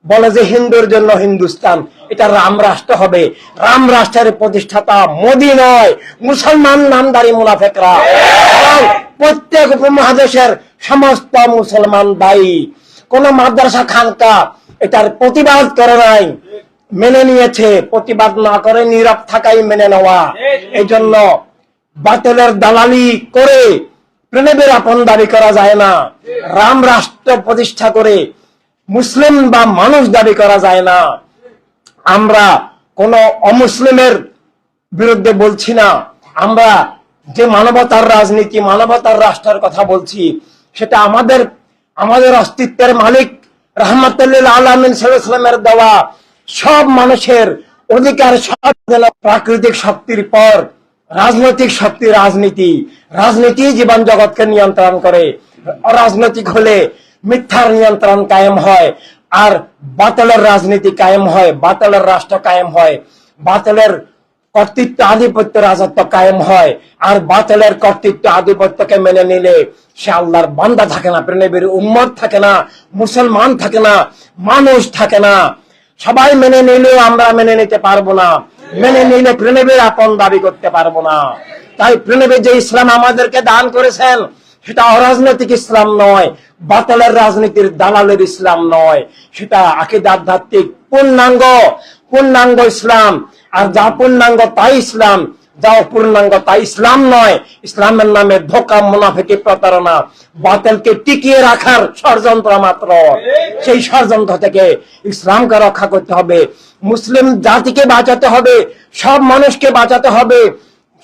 Speaker 2: বলে যে হিন্দুর জন্য হিন্দুস্তান, এটা রাম রাষ্ট্র হবে। রাম রাষ্ট্রের প্রতিষ্ঠাতা মোদী নয়, মুসলমান নামদারি মুনাফেকরা। এবং প্রত্যেক উপমহাদেশের সমস্ত মুসলমান দায়ী। কোন মাদ্রাসা, খানকা এটার প্রতিবাদ করে নাই, মেনে নিয়েছে। প্রতিবাদ না করে নীরব থাকাই মেনে নেওয়া। এই জন্য বাতিলের দালালি করে প্রণবের আপন দাবি করা যায় না। রাম রাষ্ট্র প্রতিষ্ঠা করে মুসলিম বা মানুষ দাবি করা যায় না। আমরা কোন অমুসলিমের বিরুদ্ধে বলছি না। আমরা যে মানবতার রাজনীতি, মানবতার রাষ্ট্রের কথা বলছি, সেটা আমাদের অস্তিত্বের মালিক রাহমাতুল্লিল আলামিন সাল্লাল্লাহু আলাইহি ওয়াসাল্লামের দেওয়া সব মানুষের অধিকার সব প্রাকৃতিক শক্তির পর রাজনৈতিক শক্তি রাজনীতি জীবন জগৎকে নিয়ন্ত্রণ করে। অরাজনৈতিক হলে মিথ্যার নিয়ন্ত্রণ কায়েম হয়, আর বাতিলের রাজনীতি কায়েম হয়, বাতিলের রাষ্ট্র কায়েম হয়, বাতিলের কর্তৃত্ব আধিপত্য রাজত্ব কায়েম হয়। আর বাতিলের কর্তৃত্ব আধিপত্যকে মেনে নিলে সে আল্লাহর বান্দা থাকে না, প্রেনবীর উম্মত থাকে না, মুসলমান থাকে না, মানুষ থাকে না। সবাই মেনে নিলেও আমরা মেনে নিতে পারবো না, মেনে নিলে প্রেনবীর আপন দাবি করতে পারবো না। তাই প্রেনবী যে ইসলাম আমাদেরকে দান করেছেন সেটা অরাজনৈতিক ইসলাম নয়, বাতিলের রাজনীতির দালালের ইসলাম নয়, সেটা আকীদা আধ্যাত্মিক পূর্ণাঙ্গ ইসলাম। আর যা পূর্ণাঙ্গ তাই ইসলাম, যা অপূর্ণাঙ্গ তাই ইসলাম নয়। ইসলামের নামে ধোঁকা, মুনাফিকি, প্রতারণা, বাতিলকে টিকিয়ে রাখার ষড়যন্ত্র মাত্র। সেই ষড়যন্ত্র থেকে ইসলামকে রক্ষা করতে হবে, মুসলিম জাতিকে বাঁচাতে হবে, সব মানুষকে বাঁচাতে হবে।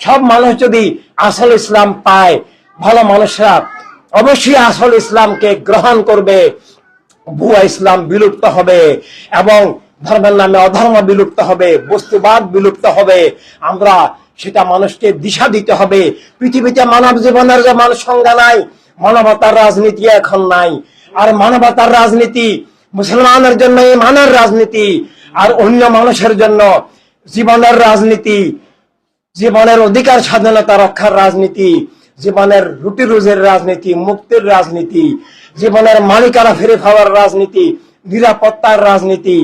Speaker 2: সব মানুষ যদি আসল ইসলাম পায়, ভালো মানুষরা অবশ্যই আসল ইসলামকে গ্রহণ করবে, ভুয়া ইসলাম বিলুপ্ত হবে এবং ধর্মের নামে অধর্ম বিলুপ্ত হবে, বস্তুবাদ বিলুপ্ত হবে। আমরা সেটা মানুষকে দিশা দিতে হবে। পৃথিবীতে মানব জীবনের যে মান সংজ্ঞা নাই, মানবতার রাজনীতি এখন নাই। আর মানবতার রাজনীতি মুসলমানের জন্য ইমানের রাজনীতি, আর অন্য মানুষের জন্য জীবনের রাজনীতি, জীবনের অধিকার স্বাধীনতা রক্ষার রাজনীতি, জীবনের রুটি রুজির রাজনীতি, মুক্তির রাজনীতি, জীবনের মালিকানা ফিরে পাওয়ার রাজনীতি, নিরাপত্তার রাজনীতি,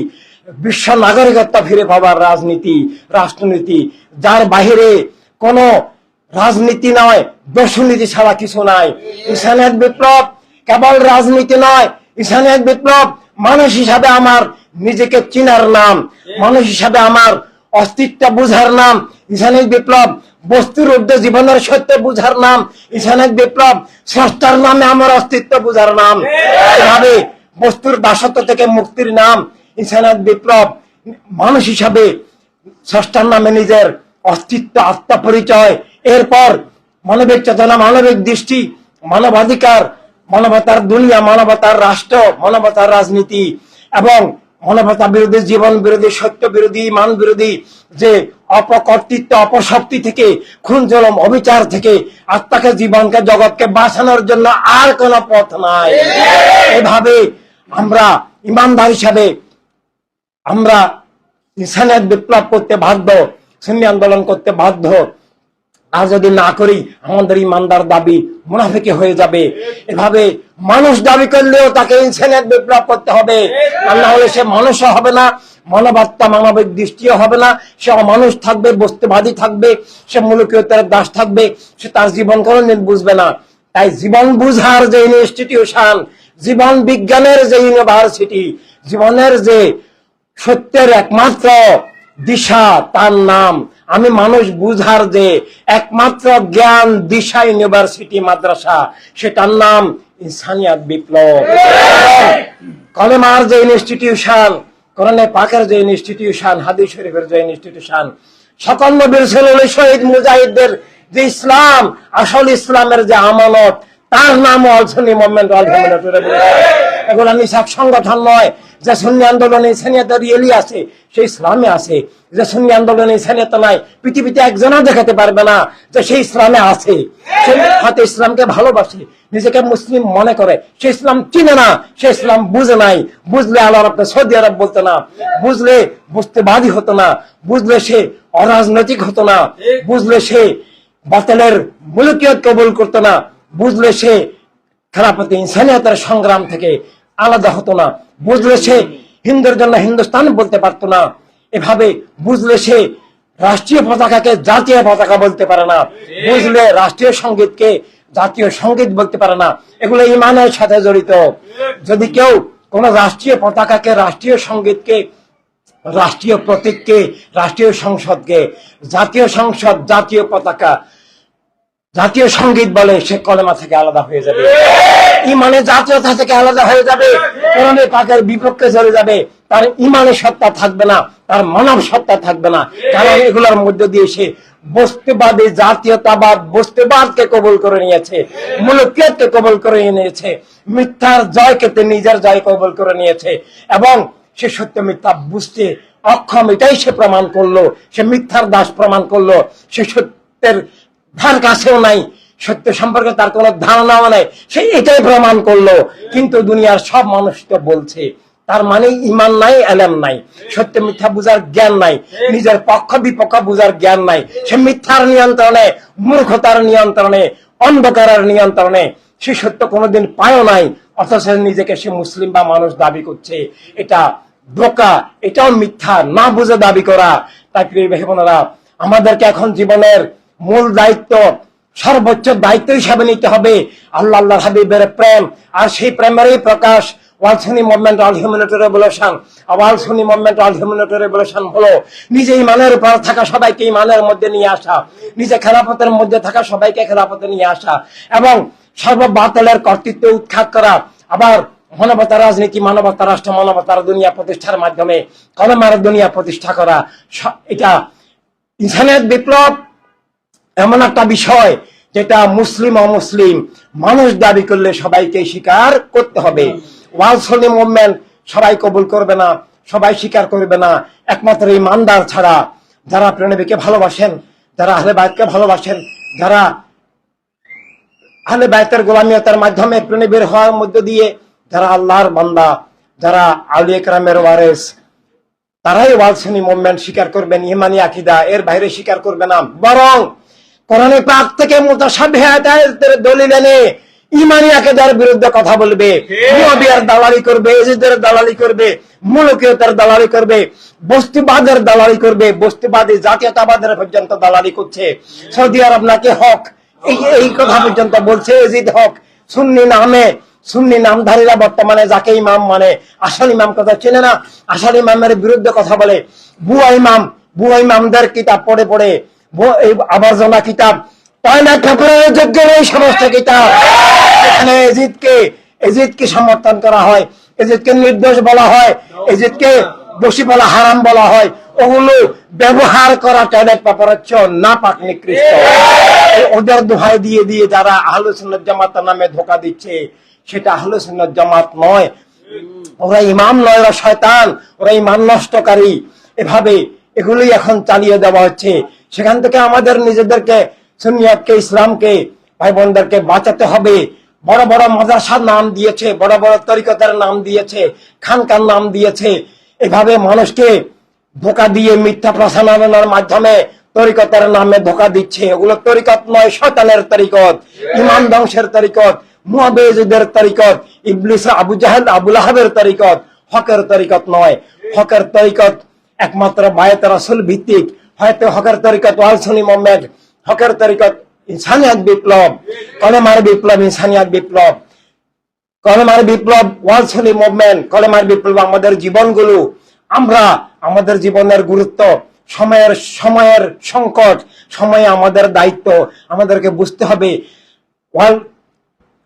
Speaker 2: বিশ্ব নাগরিকত্ব ফিরে পাওয়ার রাজনীতি, রাষ্ট্রনীতি, যার বাহিরে কোনো রাজনীতি নয়, দর্শনীতি ছাড়া কিছু নাই। ইসলামিক বিপ্লব কেবল রাজনীতি নয়, ইসলামিক বিপ্লব মানুষ হিসাবে আমার নিজেকে চিনার নাম, মানুষ হিসাবে আমার অস্তিত্ব বুঝার নাম। ইসলামিক বিপ্লব বস্তুর ঊর্ধ্বে জীবনের সত্য বুঝার নাম। ইসলামিক বিপ্লব স্রষ্টার নামে আমার অস্তিত্ব বুঝার নাম। এভাবে বস্তুর দাসত্ব থেকে মুক্তির নাম ইসলামিক বিপ্লব। মানুষ হিসাবে স্রষ্টার নামে নিজের অস্তিত্ব, আত্মপরিচয়, এরপর মানবিক চেতনা, মানবিক দৃষ্টি, মানবাধিকার, মানবতার দুনিয়া, মানবতার রাষ্ট্র, মানবতার রাজনীতি এবং মানবতা বিরোধী, জীবন বিরোধী, সত্য বিরোধী, মান বিরোধী যে অপকর্তৃত্ব, অপশক্তি থেকে, খুন জুলুম, অবিচার থেকে আত্মাকে, জীবনকে, জগৎকে বাঁচানোর জন্য আর কোন পথ নাই। এভাবে আমরা ইমানদার হিসাবে আমরা ইনসানিয়ত বিপ্লব করতে বাধ্য, সুন্নি আন্দোলন করতে বাধ্য। আর যদি না করি আমাদের ইমানদার দাবি মুনাফিকি হয়ে যাবে। এভাবে মানুষ দাবি করলেও তাকে ইনসানিয়ত বিপ্লব করতে হবে, আর না হলে সে মানুষও হবে না, মানবাত্মা, মানবিক দৃষ্টিও হবে না। সে অমানুষ থাকবে, বস্তুবাদী থাকবে, সে মুলুকিয়তের দাস থাকবে, সে তার জীবন কোনদিন বুঝবে না। তাই জীবন বুঝার যে ইনস্টিটিউশন, জীবন বিজ্ঞানের যে ইউনিভার্সিটি, জীবনের যে সত্যের একমাত্র দিশা, তার নাম আমি মানুষ বুঝার যে একমাত্র জ্ঞান দিশা ইউনিভার্সিটি, মাদ্রাসা, সেটার নাম ইনসানিয়ত বিপ্লব। কলেমার যে ইনস্টিটিউশন, কোরআনে পাকের যে ইনস্টিটিউশন, হাদিস শরীফের যে ইনস্টিটিউশন, সকল নবীর রাসূল, শহীদ, মুজাহিদদের যে ইসলাম, আসল ইসলামের যে আমানত, তার নাম অল সুন্নি মুভমেন্ট, অল হিউম্যানিটি রেভলিউশন। এগুলো নিছক সংগঠন নয়। যে সুন্নি আন্দোলনে ইনসানিয়ত রিয়েলি আছে, সেই ইসলামে আছে। যে সুন্নি আন্দোলনে ইনসানিয়ত নাই, পৃথিবীতে একজনও দেখাতে পারবে না যে সেই ইসলামে আছে। সে হয়তো ইসলামকে ভালোবাসে, নিজেকে মুসলিম মনে করে, সে ইসলাম চিনে না, সে ইসলাম বুঝে নাই। বুঝলে আল্লাহ রাব্বুল সৌদি আরব বলতো না, বুঝলে বস্তুবাদী হতো না, বুঝলে সে অরাজনৈতিক হতো না, বুঝলে সে বাতিলের মুলকিয়ত কবুল করতো না, বুঝলে সে খেলাফতে ইনসানিয়তের সংগ্রাম থেকে আলাদা হতো না, বুঝলে সে হিন্দুর জন্য হিন্দুস্তান বলতে পারতো না। এভাবে বুঝলে সে রাষ্ট্রীয় পতাকাকে জাতীয় পতাকা বলতে পারে না, বুঝলে রাষ্ট্রীয় সঙ্গীতকে জাতীয় সঙ্গীত বলতে পারে না। এগুলো ইমানের সাথে জড়িত। যদি কেউ কোন রাষ্ট্রীয় পতাকাকে, রাষ্ট্রীয় সঙ্গীতকে, রাষ্ট্রীয় প্রতীককে, রাষ্ট্রীয় সংসদকে, জাতীয় সংসদ, জাতীয় পতাকা জাতীয় সঙ্গীত বলে, সে কলেমা থেকে আলাদা হয়ে যাবে, ইমানের জাতীয়তা থেকে আলাদা হয়ে যাবে, কোরআনে পাকের বিপক্ষে চলে যাবে, তার ইমানের সত্তা থাকবে না, তার মানব সত্তা থাকবে না। কারণ এগুলোর মধ্যে দিয়ে সে বস্তুবাদী জাতীয়তাবাদ, বস্তুবাদকে কবুল করে নিয়েছে, মুলুকিয়তকে কবুল করে নিয়েছে, মিথ্যার জয়কে নিজের জয় কবুল করে নিয়েছে, এবং সে সত্য মিথ্যা বুঝতে অক্ষম, এটাই সে প্রমাণ করলো। সে মিথ্যার দাস প্রমাণ করলো, সে সত্যের ধার কাছেও নাই, সত্য সম্পর্কে তার কোনো ধারণাও নাই, সে এটাই প্রমাণ করলো। কিন্তু দুনিয়ার সব মানুষ তো বলছে, তার মানে ইমান নাই, এলেম নাই, সত্য মিথ্যা বুঝার জ্ঞান নাই, নিজের পক্ষ বিপক্ষ বুঝার জ্ঞান নাই, সে মিথ্যার নিয়ন্ত্রণে, মূর্খতার নিয়ন্ত্রণে, অন্ধকারের নিয়ন্ত্রণে, সে সত্য কোনোদিন পায়ও নাই, অথচ নিজেকে সে মুসলিম বা মানুষ দাবি করছে। এটা ধোঁকা, এটাও মিথ্যা, না বুঝে দাবি করা। তাই প্রিয় ভাই বোনেরা, আমাদেরকে এখন জীবনের মূল দায়িত্ব, সর্বোচ্চ দায়িত্ব হিসাবে নিতে হবে আল্লাহ আল্লাহ হাবিবের প্রেম, আর সেই প্রেমেরই প্রকাশ ওয়ার্ল্ড সুন্নি movement all humanity revolution. World সুন্নি মুভমেন্ট অল হিউম্যানিটি রেভলিউশন হলো নিজে ইমানের উপর থাকা সবাইকে ইমানের মধ্যে নিয়ে আসা, নিজে খেলাফতের মধ্যে থাকা সবাইকে খেলাফতে নিয়ে আসা, এবং সর্ববাতিলের কর্তৃত্ব উৎখাত করা, আবার মানবতার রাজনীতি, মানবতার রাষ্ট্র, মানবতার দুনিয়া প্রতিষ্ঠার মাধ্যমে কলমার দুনিয়া প্রতিষ্ঠা করা। এটা ইনসানিয়ত বিপ্লব এমন একটা বিষয় যেটা মুসলিম অমুসলিম মানুষ দাবি করলে সবাইকে স্বীকার করতে হবে। ওয়ার্ল্ড সুন্নি মুভমেন্ট সবাই কবুল করবে না, সবাই স্বীকার করবে না, একমাত্র ইমানদার ছাড়া। যারা প্রেনবীকে ভালোবাসেন, যারা আহলে বায়তকে ভালোবাসেন, যারা আহলে বায়তের গোলামিয়তের মাধ্যমে প্রেনবীর হওয়ার মধ্য দিয়ে যারা আল্লাহর বান্দা, যারা আউলিয়া কেরামের ওয়ারিস, তারাই ওয়ার্ল্ড সুন্নি মুভমেন্ট স্বীকার করবেন, ইমানি আকীদা, এর বাইরে স্বীকার করবে না। বরং কোরআনে পাক থেকে মুতাশাবিহাতের দলিল এনে ইমানি আকীদার বিরুদ্ধে কথা বলবে, মুআবিয়ার দালালি করবে, ইয়াজিদের দালালি করবে, মুলুকিয়তের দালালি করবে, বস্তুবাদের দালালি করবে, বস্তুবাদী জাতীয়তাবাদের পর্যন্ত দালালি করছে। সৌদি আরব নাকি হক, এই কথা পর্যন্ত বলছে। ইয়াজিদ হক, সুন্নি নামে, সুন্নি নামধারীরা বর্তমানে যাকে ইমাম মানে, আসল ইমাম কথা চেনে না, আসল ইমামের বিরুদ্ধে কথা বলে। বুয়া ইমাম, বুয়া ইমামদের কিতাব পড়ে পড়ে, আবর্জনা কিতাব, টয়লেট পেপারের যোগ্য এই সমস্ত কিতাব, এখানে এজিদকে সমর্থন করা হয়, এজিদকে নির্দোষ বলা হয়, এজিদকে দোষী বলা হারাম বলা হয়। ওগুলো ব্যবহার করা টয়লেট পেপার হচ্ছে নাপাক, নিকৃষ্ট। ওদের দোহাই দিয়ে দিয়ে যারা আহলে সুন্নাত জামাতের নামে ধোঁকা দিচ্ছে, সেটা আহলে সুন্নাত জামাত নয়, ওরা ইমাম নয়, ওরা শয়তান, ওরা ইমান নষ্টকারী। এভাবে এগুলোই এখন চালিয়ে দেওয়া হচ্ছে। সেখান থেকে আমাদের নিজেদেরকে, সুন্নিয়তকে, ইসলামকে, ভাই বোনদেরকে বাঁচাতে হবে। বড় বড় মাদ্রাসার নাম দিয়েছে, বড় বড় তরিকতের নাম দিয়েছে, খানকার নাম দিয়েছে। এভাবে মানুষকে ধোঁকা দিয়ে মিথ্যা প্রচারণার মাধ্যমে তরিকতের নামে ধোঁকা দিচ্ছে। ওগুলো তরিকত নয়, শয়তানের তরিকত, ইমান ধ্বংসের তরিকত, মুআবিয়াদের তরিকত, ইবলিস, আবু জাহেল, আবু লাহাবের তরিকত, হকের তরিকত নয়। হকের তরিকত একমাত্র বায়াত রাসূল ভিত্তিক। হয়তো হকের তরিকত ওয়ার্ল্ড সুন্নি মুভমেন্ট, হকের তরিকত ইনসানিয়ত বিপ্লব, কলেমার বিপ্লব, ইনসানিয়ত বিপ্লব, কলেমার বিপ্লব, ওয়ার্ল্ড সুন্নি মুভমেন্ট, কলেমার বিপ্লব আমাদের জীবনগুলো। আমরা আমাদের জীবনের গুরুত্ব, সময়ের সংকট, সময়ে আমাদের দায়িত্ব আমাদেরকে বুঝতে হবে। ওয়ার্ল্ড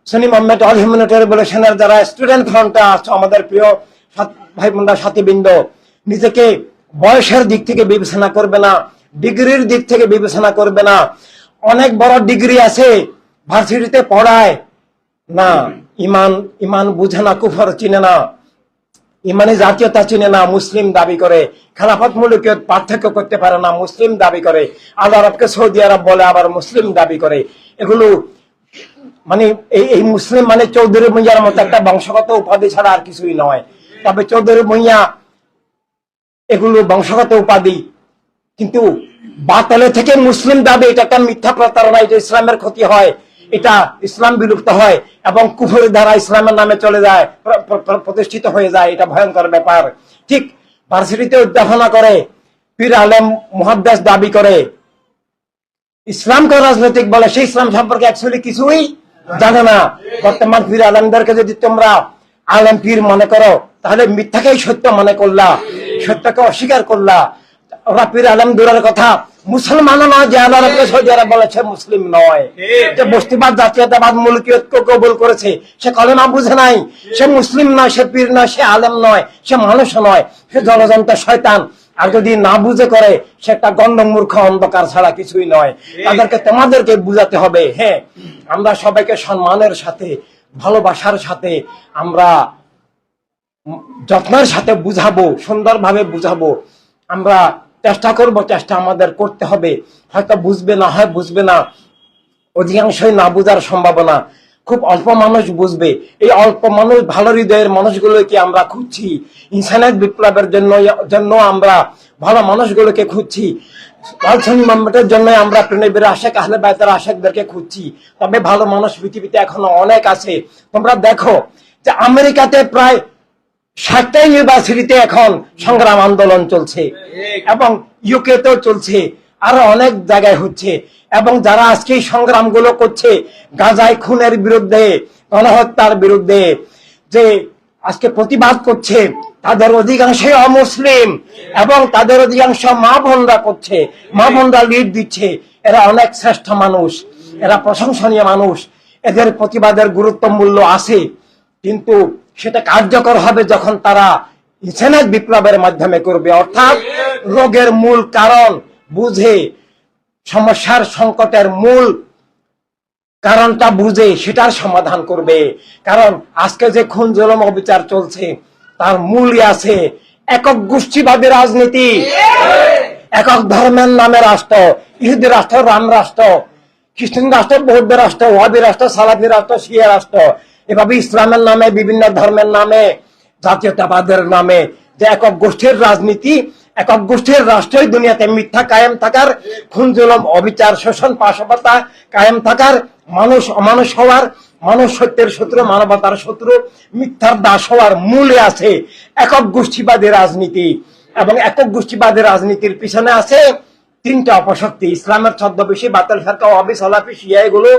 Speaker 2: সুন্নি মুভমেন্ট অল হিউম্যানিটি রেভলিউশনের যারা স্টুডেন্ট ফ্রন্টে আছে, আমাদের প্রিয় ভাই বোনরা, সাথীবৃন্দ, নিজেকে বয়সের দিক থেকে বিবেচনা করবে না, ডিগ্রির দিক থেকে বিবেচনা করবে না। অনেক বড় ডিগ্রি আছে, ভার্সিটিতে পড়ায় না, ইমান বুঝে না, কুফর চিনে না, ইমানি জাতীয়তা চিনে না, মুসলিম দাবি করে। খেলাফত মুলুকিয়ত পার্থক্য করতে পারে না, মুসলিম দাবি করে। আল আরবকে সৌদি আরব বলে, আবার মুসলিম দাবি করে। এগুলো মানে এই মুসলিম মানে চৌধুরী ভুঁইয়ার মতো একটা বংশগত উপাধি ছাড়া আর কিছুই নয়। তবে চৌধুরী ভুঁইয়া এগুলো বংশগত উপাধি, কিন্তু বাতিল থেকে মুসলিম দাবি, এটা একটা মিথ্যা প্রতারণা। এটা ইসলামের ক্ষতি হয়, এটা ইসলাম বিলুপ্ত হয় এবং কুফর দ্বারা ইসলামের নামে চলে যায়, প্রতিষ্ঠিত হয়ে যায়। এটা ভয়ঙ্কর ব্যাপার। ঠিক ভার্সিটিতে উদ্যাপনা করে, পীর আলেম মুহাদ্দিস দাবি করে, ইসলামকে রাজনৈতিক বলে, সেই ইসলাম সম্পর্কে অ্যাকচুয়ালি কিছুই জানে না। বর্তমান পীর আলেমদেরকে যদি তোমরা আলেম পীর মনে করো, তাহলে মিথ্যাকেই সত্য মনে করলা, সত্যকে অস্বীকার করলা। ওরা পীর আলেম দূরের কথা, মুসলমানও নয় যে আল্লাহ রাব্বুল সৌদি আরব বলেছে মুসলিম নয়। যে বস্তুবাদ জাতীয়তাবাদ মুলকিয়তকে কবুল করেছে সে কলেমা বুঝে নাই, সে মুসলিম নয়, সে পীর নয়, সে আলেম নয়, সে মানুষ নয়, সে জলজন্ত শয়তান। আর যদি না বুঝে করে সে একটা গণ্ডমূর্খ অন্ধকার ছাড়া কিছুই নয়। তাদেরকে তোমাদেরকে বুঝাতে হবে। হ্যাঁ, আমরা সবাইকে সম্মানের সাথে ভালোবাসার সাথে আমরা যত্নের সাথে বুঝাবো, সুন্দরভাবে বুঝাবো। আমরা চেষ্টা করব, চেষ্টা আমাদের করতে হবে। হয়তো বুঝবে না, হয় বুঝবে না, অধিকাংশই না বুঝার সম্ভাবনা। খুব অল্প মানুষ বুঝবে। এই অল্প মানুষ, ভালো হৃদয়ের মানুষগুলোকে আমরা খুঁজছি। ইনসানিয়ত বিপ্লবের জন্য আমরা ভালো মানুষগুলোকে খুঁজছি। মুভমেন্টের জন্য আমরা প্রেমের আশেক, আহলে বাইতের আশেকদেরকে খুঁজছি। তবে ভালো মানুষ পৃথিবীতে এখনো অনেক আছে। তোমরা দেখো যে আমেরিকাতে প্রায় 60টা ইউনিভার্সিটিতে এখন সংগ্রাম আন্দোলন চলছে, এবং ইউকে তেও চলছে, আরো অনেক জায়গায় হচ্ছে। এবং যারা আজকে এই সংগ্রামগুলো করছে, গাজায় খুনের বিরুদ্ধে, গণহত্যার বিরুদ্ধে যে আজকে প্রতিবাদ করছে, তাদের অধিকাংশই অমুসলিম, এবং তাদের অধিকাংশ মা বোনরা করছে, মা বোনরা লিড দিচ্ছে। এরা অনেক শ্রেষ্ঠ মানুষ, এরা প্রশংসনীয় মানুষ, এদের প্রতিবাদের গুরুত্ব মূল্য আছে। কিন্তু সেটা কার্যকর হবে যখন তারা ইনসানিয়ত বিপ্লবের মাধ্যমে করবে, অর্থাৎ রোগের মূল কারণ বুঝে, সমস্যার সংকটের মূল কারণটা বুঝে সেটার সমাধান করবে। কারণ আজকে যে খুন জুলুম অবিচার চলছে তার মূলই আছে একক গোষ্ঠীবাদী রাজনীতি, একক ধর্মের নামে রাষ্ট্র, ইহুদি রাষ্ট্র, রাম রাষ্ট্র, খ্রিস্টান রাষ্ট্র, বৌদ্ধ রাষ্ট্র, ওয়াহাবি রাষ্ট্র, সালাফি রাষ্ট্র, শিয়া রাষ্ট্র, এভাবে ইসলামের নামে, বিভিন্ন ধর্মের নামে, জাতীয়তাবাদের নামে যে একক গোষ্ঠীর রাজনীতি, একক গোষ্ঠীর রাষ্ট্রই দুনিয়াতে মিথ্যা কায়েম থাকার, খুন জুলুম অবিচার শোষণ পাশবতা কায়েম থাকার, মানুষ অমানুষ হওয়ার, মানুষ সত্যের শত্রু, মানবতার শত্রু, মিথ্যার দাস হওয়ার মূলে আছে একক গোষ্ঠীবাদী রাজনীতি। এবং একক গোষ্ঠীবাদী রাজনীতির পিছনে আছে 3টা অপশক্তি: ইসলামের ছদ্মবেশী বাতিল ফিরকা, ওয়াহাবি, সালাফি, শিয়া এগুলো,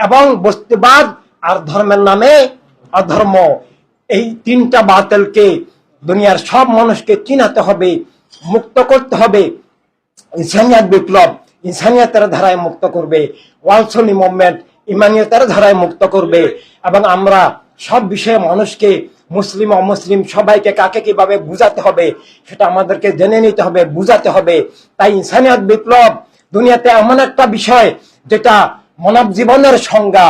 Speaker 2: এবং বস্তুবাদ আর ধর্মের নামে অধর্ম। এই 3টা বাতিলকে দুনিয়ার সব মানুষকে চিনাতে হবে, মুক্ত করতে হবে। ইনসানিয়ত বিপ্লব ইনসানিয়তের ধারায় মুক্ত করবে, ওয়ার্ল্ড সুন্নি মুভমেন্ট ইমানিয়তের ধারায় মুক্ত করবে। এবং আমরা সব বিষয়ে মানুষকে, মুসলিম অমুসলিম সবাইকে কাকে কিভাবে বুঝাতে হবে সেটা আমাদেরকে জেনে নিতে হবে, বুঝাতে হবে। তাই ইনসানিয়ত বিপ্লব দুনিয়াতে এমন একটা বিষয় যেটা মানব জীবনের সংজ্ঞা,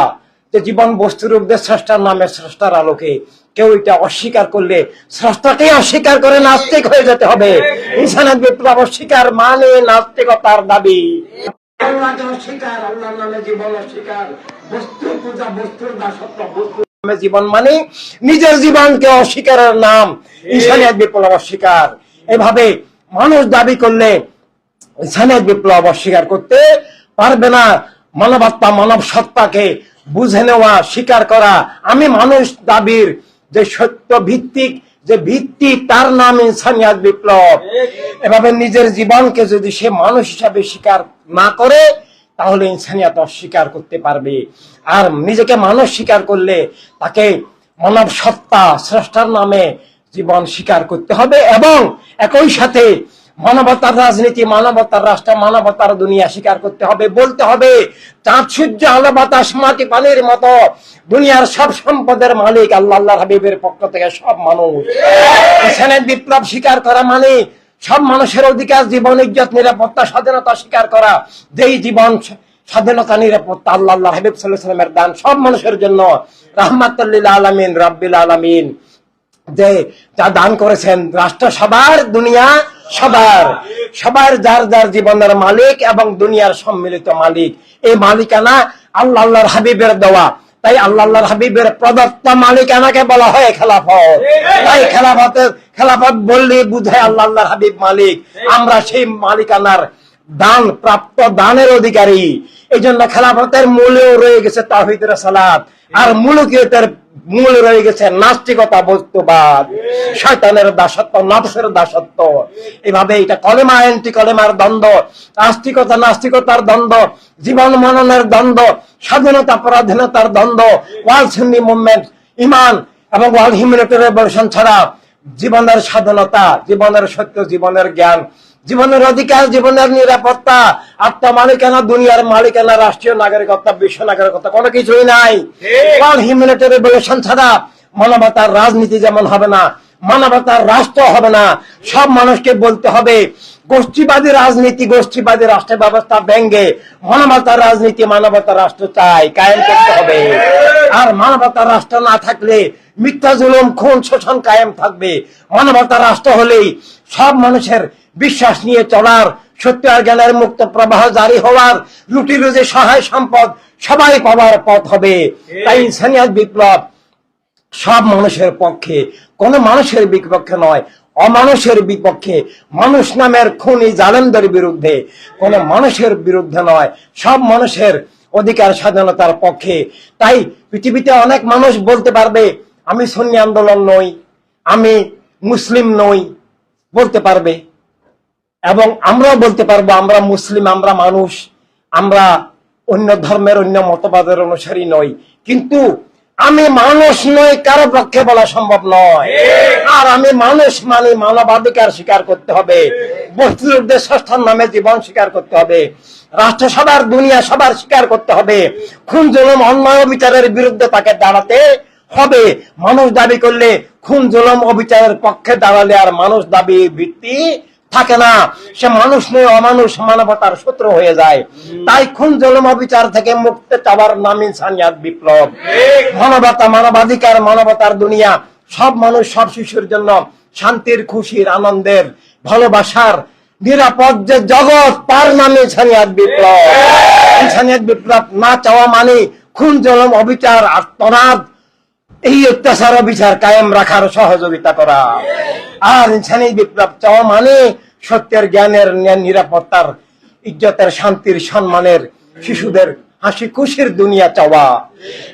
Speaker 2: যে জীবন বস্তুর উপদেশ স্রষ্টার নামে, স্রষ্টার আলোকে। কেউ এটা অস্বীকার করলে স্রষ্টাকেই অস্বীকার করে নাস্তিক হয়ে যেতে হবে। ইনসানিয়ত বিপ্লব অস্বীকার মানে নাস্তিকতার দাবি। আল্লাহকে অস্বীকার, আল্লাহর নামে জীবন অস্বীকার, বস্তু পূজা, বস্তুর দাসত্ব, বস্তুর নামে জীবন মানে নিজের জীবনকে অস্বীকারের নাম। ইনসানিয়ত বিপ্লব অস্বীকার। এভাবে মানুষ দাবি করলে ইনসানিয়ত বিপ্লব অস্বীকার করতে পারবে না। মানবতা, মানব সত্তাকে বুঝে নেওয়া, স্বীকার করা, আমি মানুষ দাবির যে সত্য ভিত্তিক যে ভিত্তি, তার নাম ইনসানিয়ত বিপ্লব। এভাবে নিজের জীবনকে যদি সে মানুষ হিসাবে স্বীকার না করে তাহলে ইনসানিয়ত অস্বীকার করতে পারবে। আর নিজেকে মানুষ স্বীকার করলে তাকে মানব সত্তা, স্রষ্টার নামে জীবন স্বীকার করতে হবে। এবং একই সাথে মানবতার রাজনীতি, মানবতার রাষ্ট্র, মানবতার দুনিয়া স্বীকার করতে হবে। বলতে হবে চাঁদ, সূর্য, আলো, বাতাস, মাটি, পানির মতো দুনিয়ার সব সম্পদের মালিক আল্লাহ, আল্লাহর হাবিবের পক্ষ থেকে সব মানুষ। ইনসানিয়ত বিপ্লব স্বীকার করা মানে সব মানুষের অধিকার, জীবন, ইজ্জত, নিরাপত্তা, স্বাধীনতা স্বীকার করা। যেই জীবন, স্বাধীনতা, নিরাপত্তা আল্লাহ, আল্লাহর হাবিব সাল্লাল্লাহু আলাইহি ওয়াসাল্লামের দান, সব মানুষের জন্য রাহমাতাল লিল আলামিন, রাব্বিল আলামিন, যে যা দান করেছেন। রাষ্ট্র সবার, দুনিয়া সবার, সবার যার যার জীবনের মালিক এবং দুনিয়ার সম্মিলিত মালিক। এই মালিকানা আল্লাহ, আল্লাহর হাবিবের দেওয়া। তাই আল্লাহ, আল্লাহর হাবিবের প্রদত্ত মালিকানাকে বলা হয় খেলাফত। তাই খেলাফত বললে বুঝায় আল্লাহ, আল্লাহর হাবিব মালিক। আমরা সেই মালিকানার দান প্রাপ্ত, দানের অধিকারী। এই জন্য খেলাফতের মূলেও রয়ে গেছে তাওহীদের সালাত, আর মুলুকিয়তের মূল রয়ে গেছে নাস্তিকতা, বস্তুবাদ, শয়তানের দাসত্ব, নফসের দাসত্ব। এভাবে এটা কলেমা এন্টি কলেমার দ্বন্দ্ব, আস্তিকতা নাস্তিকতার দ্বন্দ্ব, জীবন মননের দ্বন্দ্ব, স্বাধীনতা পরাধীনতার দ্বন্দ্ব। ওয়ার্ল্ড সুন্নি মুভমেন্ট ইমান এবং ওয়ার্ল্ড হিউম্যানিটেরিয়ান রেভলিউশন ছাড়া জীবনের স্বাধীনতা, জীবনের সত্য, জীবনের জ্ঞান, জীবনের অধিকার, জীবনের নিরাপত্তা, আত্মমালিকানা, দুনিয়ার মালিকানা, রাষ্ট্রীয় নাগরিকত্ব, বিশ্ব নাগরিকত্ব কোনো কিছুই নাই। কোন হিউম্যানিটেরিয়ান রেভলিউশন ছাড়া মানবতার রাজনীতি যেমন হবে না, মানবতার রাষ্ট্র হবে না। সব মানুষকে বলতে হবে গোষ্ঠীবাদী রাজনীতি, গোষ্ঠীবাদী রাষ্ট্র ব্যবস্থা ভেঙ্গে মানবতার রাজনীতি, মানবতার রাষ্ট্র চাই কায়েম করতে হবে। আর মানবতার রাষ্ট্র না থাকলে মিথ্যা, জুলুম, খুন, শোষণ কায়েম থাকবে। মানবতার রাষ্ট্র হলেই সব মানুষের বিশ্বাস নিয়ে চলার, সত্য আর জ্ঞানের মুক্ত প্রবাহ জারি হওয়ার, রুটি রুজি, সহায় সম্পদ সবাই পাওয়ার পথ হবে। তাই ইনসানিয়াত বিপ্লব সব মানুষের পক্ষে, কোন মানুষের বিপক্ষে নয়, অমানুষের বিপক্ষে, মানুষ নামের খুনি জালেমদের বিরুদ্ধে, কোন মানুষের বিরুদ্ধে নয়, সব মানুষের অধিকার স্বাধীনতার পক্ষে। তাই পৃথিবীতে অনেক মানুষ বলতে পারবে আমি সুন্নি আন্দোলন নই, আমি মুসলিম নই, বলতে পারবে। এবং আমরাও বলতে পারবো আমরা মুসলিম, আমরা মানুষ, আমরা অন্য ধর্মের, অন্য মতবাদের অনুসারী নই। কিন্তু আমি মানুষ নই কারো পক্ষে বলা সম্ভব নয়। আর আমি মানুষ মানে মানবাধিকার স্বীকার করতে হবে, বস্তুর উদ্দেশ্য সংস্থার নামে জীবন স্বীকার করতে হবে, রাষ্ট্র সবার, দুনিয়া সবার স্বীকার করতে হবে। খুন, জুলুম, অন্যায়, অবিচারের বিরুদ্ধে তাকে দাঁড়াতে হবে। মানুষ দাবি করলে, খুন, জুলুম, অবিচারের পক্ষে দাঁড়ালে আর মানুষ দাবি ভিত্তি থাকে না, সে মানুষ নয়, অমানুষ, মানবতার শত্রু হয়ে যায়। তাই খুন, জুলুম, অবিচার থেকে মুক্তি চাওয়ার নাম ইনসানিয়াত বিপ্লব। মানবতা, মানবাধিকার, মানবতার দুনিয়া, সব মানুষ, সব শিশুর জন্য শান্তির, খুশির, আনন্দের, ভালোবাসার, নিরাপদ যে জগৎ, তার নামে ইনসানিয়াত বিপ্লব। ইনসানিয়াত বিপ্লব না চাওয়া মানে খুন, জুলুম, অবিচার, আত্মনাদ, এই অত্যাচার, অবিচার কায়েম রাখার সহযোগিতা করা। আর ইনসানিয়াত বিপ্লব চাওয়া মানে সত্যের, জ্ঞানের, নিরাপত্তার, ইজ্জতের, শান্তির, সম্মানের, শিশুদের হাসি খুশির দুনিয়া চাওয়া।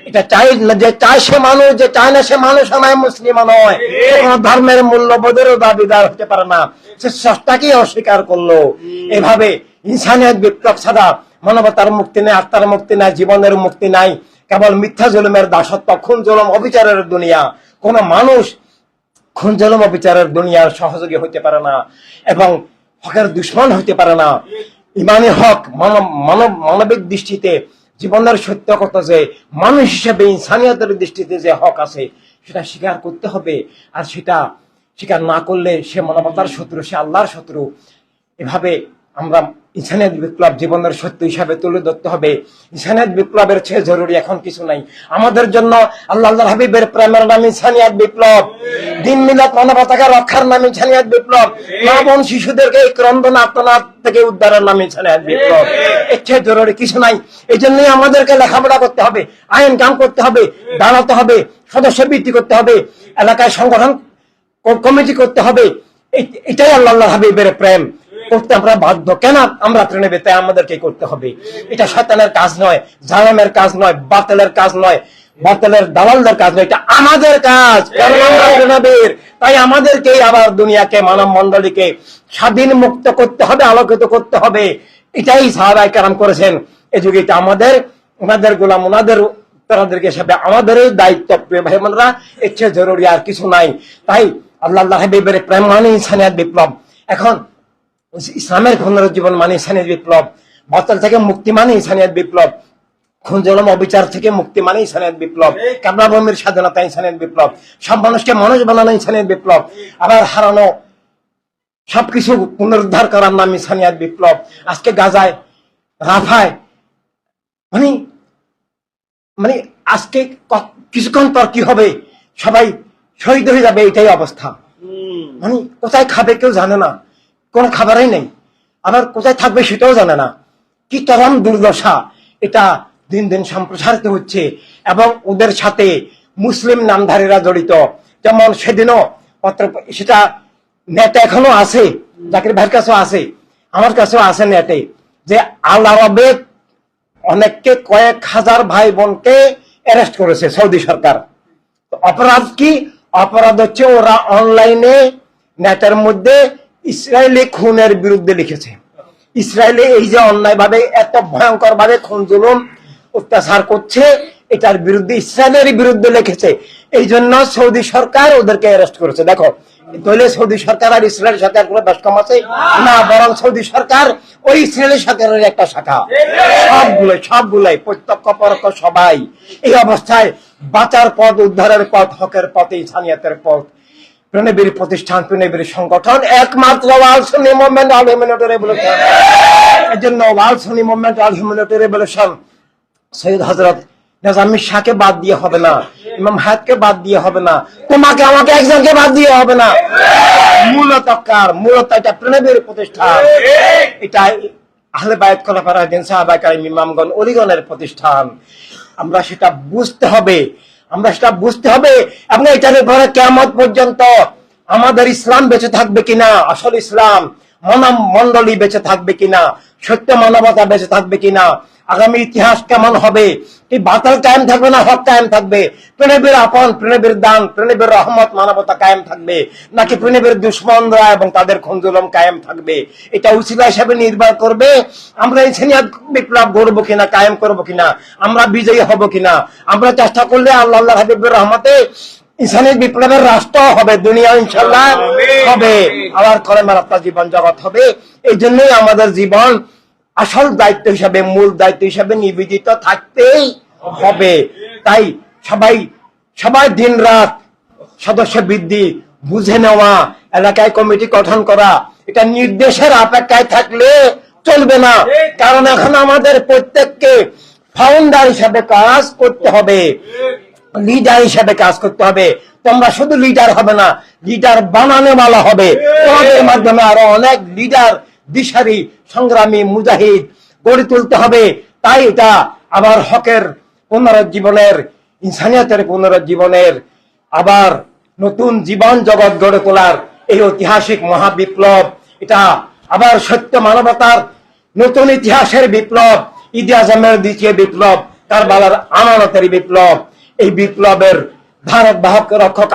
Speaker 2: এটা চাই না, যে চায় সে মানুষ, যে চায় না সে মানুষ নয়, মুসলিম নয়, কোন ধর্মের মূল্যবোধেরও দাবিদার হতে পারে না, সে স্রষ্টাকে অস্বীকার করলো। এভাবে ইনসানিয়াত বিপ্লব ছাড়া মানবতার মুক্তি নেই, আত্মার মুক্তি নাই, জীবনের মুক্তি নাই, কেবল মিথ্যা জুলুমের দাসত্ব, খুন, জুলুম, অবিচারের দুনিয়া। কোন মানুষ খুন, জুলুম, অবিচারের দুনিয়ার সহযোগী হইতে পারে না এবং হকের দুশ্মন হইতে পারে না। ইমানি হক, মানবিক দৃষ্টিতে জীবনের সত্য কথা, যে মানুষ হিসেবে ইনসানিয়তের দৃষ্টিতে যে হক আছে সেটা স্বীকার করতে হবে। আর সেটা স্বীকার না করলে সে মানবতার শত্রু, সে আল্লাহর শত্রু। এভাবে আমরা ইনসানিয়াত বিপ্লব জীবনের সত্য হিসাবে তুলে ধরতে হবে। ইনসানিয়াত বিপ্লবের চেয়ে জরুরি এখন কিছু নাই আমাদের জন্য। আল্লাহর হাবিবের প্রেমের নাম ইনসানিয়াত বিপ্লব, দিন মিলাদ, মানবতাকে রক্ষার নাম ইনসানিয়াত বিপ্লব, মা বোন শিশুদেরকে এই ক্রন্দন, আর্তনাদ থেকে উদ্ধারের নাম ইনসানিয়াত বিপ্লব। এর চেয়ে জরুরি কিছু নাই। এই জন্যই আমাদেরকে লেখাপড়া করতে হবে, আইন কাম করতে হবে, দাঁড়াতে হবে, সদস্য বৃদ্ধি করতে হবে, এলাকায় সংগঠন কমিটি করতে হবে। এটাই আল্লাহর হাবিবের প্রেম করতে আমরা বাধ্য। কেন আমরা প্রেমে তাই আমাদেরকে করতে হবে। এটা শয়তানের কাজ নয়, জালেমের কাজ নয়, বাতিলের কাজ নয়, বাতিলের দালালদের কাজ নয়, এটা আমাদের কাজ। কারণ আমরা প্রেমের, তাই আমাদেরকেই আবার দুনিয়াকে, মানব মন্ডলীকে স্বাধীন, মুক্ত করতে হবে, আলোকিত করতে হবে। এটাই সাহাবায়ে কেরাম করেছেন। এই যুগে এটা আমাদের, ওনাদের গোলাম, ওনাদের উত্তরাধিকারী হিসেবে আমাদেরই দায়িত্ব। প্রিয় ভাই বোনেরা, এর চেয়ে জরুরি আর কিছু নাই। তাই আল্লাহর হাবিবের প্রেম মানে ইনসানিয়াত বিপ্লব। এখন ইসলামের পুনরুজ্জীবন মানে ইনসানিয়াত বিপ্লব, বাতিল থেকে মুক্তি মানে ইনসানিয়াত বিপ্লব, খুন, জুলুম, অবিচার থেকে মুক্তি মানে ইনসানিয়াত বিপ্লব, কামরা ভূমির স্বাধীনতা ইনসানিয়াত বিপ্লব, সব মানুষকে মানুষ বানানো ইনসানিয়াত বিপ্লব, আবার হারানো সবকিছু পুনরুদ্ধার করার নাম ইনসানিয়াত বিপ্লব। আজকে গাজায়, রাফায়, মানে আজকে কিছুক্ষণ পর কি হবে, সবাই শহীদ হয়ে যাবে, এটাই অবস্থা। মানে কোথায় খাবে কেউ জানে না, কোনো খাবারই নেই, আবার কোথায় থাকবে সেটাও জানে না। কি চরম দুর্দশা। এটা দিন দিন সম্প্রসারিত হচ্ছে এবং ওদের সাথে মুসলিম নামধারীরা জড়িত। যেমন সেদিনও পত্র, সেটা নেটে এখনো আছে, জাকির ভাইয়ের কাছেও আছে, আমার কাছেও আছে নেটে, যে আল আরবে অনেককে, কয়েক হাজার ভাই বোনকে অ্যারেস্ট করেছে সৌদি সরকার। অপরাধ কি? অপরাধ হচ্ছে ওরা অনলাইনে, নেটের মধ্যে ইসরায়েলি খুনের বিরুদ্ধে লিখেছে। ইসরায়েলে এই যে অন্যায় ভাবে, এত ভয়ঙ্কর ভাবে খুন, জুলুম, অত্যাচার করছে, এটার বিরুদ্ধে, ইসরায়েলের বিরুদ্ধে লিখেছে। এই জন্য সৌদি সরকার ওদেরকে অ্যারেস্ট করেছে। দেখো তাহলে সৌদি সরকার আর ইসরায়েল সরকার কোনো বেশ কম আছে না, বরং সৌদি সরকার ওই ইসরায়েল সরকারের একটা শাখা। সবগুলাই প্রত্যক্ষ পরোক্ষ সবাই। এই অবস্থায় বাঁচার পথ, উদ্ধারের পথ, হকের পথ, ইনসানিয়াতের পথ, প্রেরণাবীর প্রতিষ্ঠান, প্রেরণাবীর সংগঠন একমাত্র ওয়ার্ল্ড সুন্নি মুভমেন্ট অল হিউম্যানিটি রেভলিউশন। এর জন্য ওয়ার্ল্ড সুন্নি movement all humanity revolution Syed হযরত নিজামী শাহকে বাদ দিয়ে হবে না, ইমাম হায়াতকে বাদ দিয়ে হবে না, তোমাকে আমাকে একজনকে বাদ দিয়ে হবে না। মূলত এটা প্রেরণাবীর প্রতিষ্ঠান, এটা আহলে বায়ত খোলাফায়ে রাশিদিন সাহাবায়ে কেরাম ইমামগণ ওলিগণের প্রতিষ্ঠান। আমরা সেটা বুঝতে হবে এবং এটার উপরে কিয়ামত পর্যন্ত আমাদের ইসলাম বেঁচে থাকবে কিনা, আসল ইসলাম মানব মন্ডলী বেঁচে থাকবে কিনা, সত্য মানবতা বেঁচে থাকবে কিনা, আগামী ইতিহাস কেমন হবে, এই বাতিল কায়েম থাকবে না হক কায়েম থাকবে, প্রেরণাবীর আপন, প্রেরণাবীর দান, প্রেরণাবীর রহমত মানবতা কায়েম থাকবে নাকি প্রেরণাবীর দুশমনরা এবং তাদের খুনজুলুম কায়েম থাকবে, এটা উসিলা হিসেবে নির্ভর করবে আমরা ইনসানিয়াত বিপ্লব গড়ব কিনা, কায়েম করব কিনা, আমরা বিজয়ী হব কিনা। আমরা চেষ্টা করলে আল্লাহ হাবিবের রহমতে ইনসানিয়াত বিপ্লবের রাষ্ট্র হবে, দুনিয়া ইনশাআল্লাহ হবে, আবার কলেমার আত্মা জীবন জগৎ হবে। এই জন্যই আমাদের জীবন আসল দায়িত্ব হিসাবে, মূল দায়িত্ব হিসাবে নিবেদিত থাকতেই হবে। তাই সবাই দিন রাত সদস্য বৃদ্ধি, বুঝে নেওয়া, এলাকায় কমিটি গঠন করা, এটা নির্দেশের অপেক্ষায় থাকলে চলবে না। কারণ এখন আমাদের প্রত্যেককে ফাউন্ডার হিসাবে কাজ করতে হবে, লিডার হিসাবে কাজ করতে হবে। তোমরা শুধু লিডার হবে না, লিডার বানানো বলা হবে। তোমাদের মাধ্যমে আরো অনেক লিডার, দিশারি, সংগ্রামী, মুজাহিদ গড়ে তুলতে হবে। তাই এটা আবার হকের পুনরুজ্জীবনের, ইনসানিয়াতের পুনরুজ্জীবনের, আবার নতুন জীবন জগৎ গড়ে তোলার এই ঐতিহাসিক মহাবিপ্লব, এটা আবার সত্য মানবতার নতুন ইতিহাসের বিপ্লব, ঈদে আজমের দ্বিতীয় বিপ্লব, কারবালার আমানতের বিপ্লব। এই বিপ্লবের ধারক বাহক রক্ষক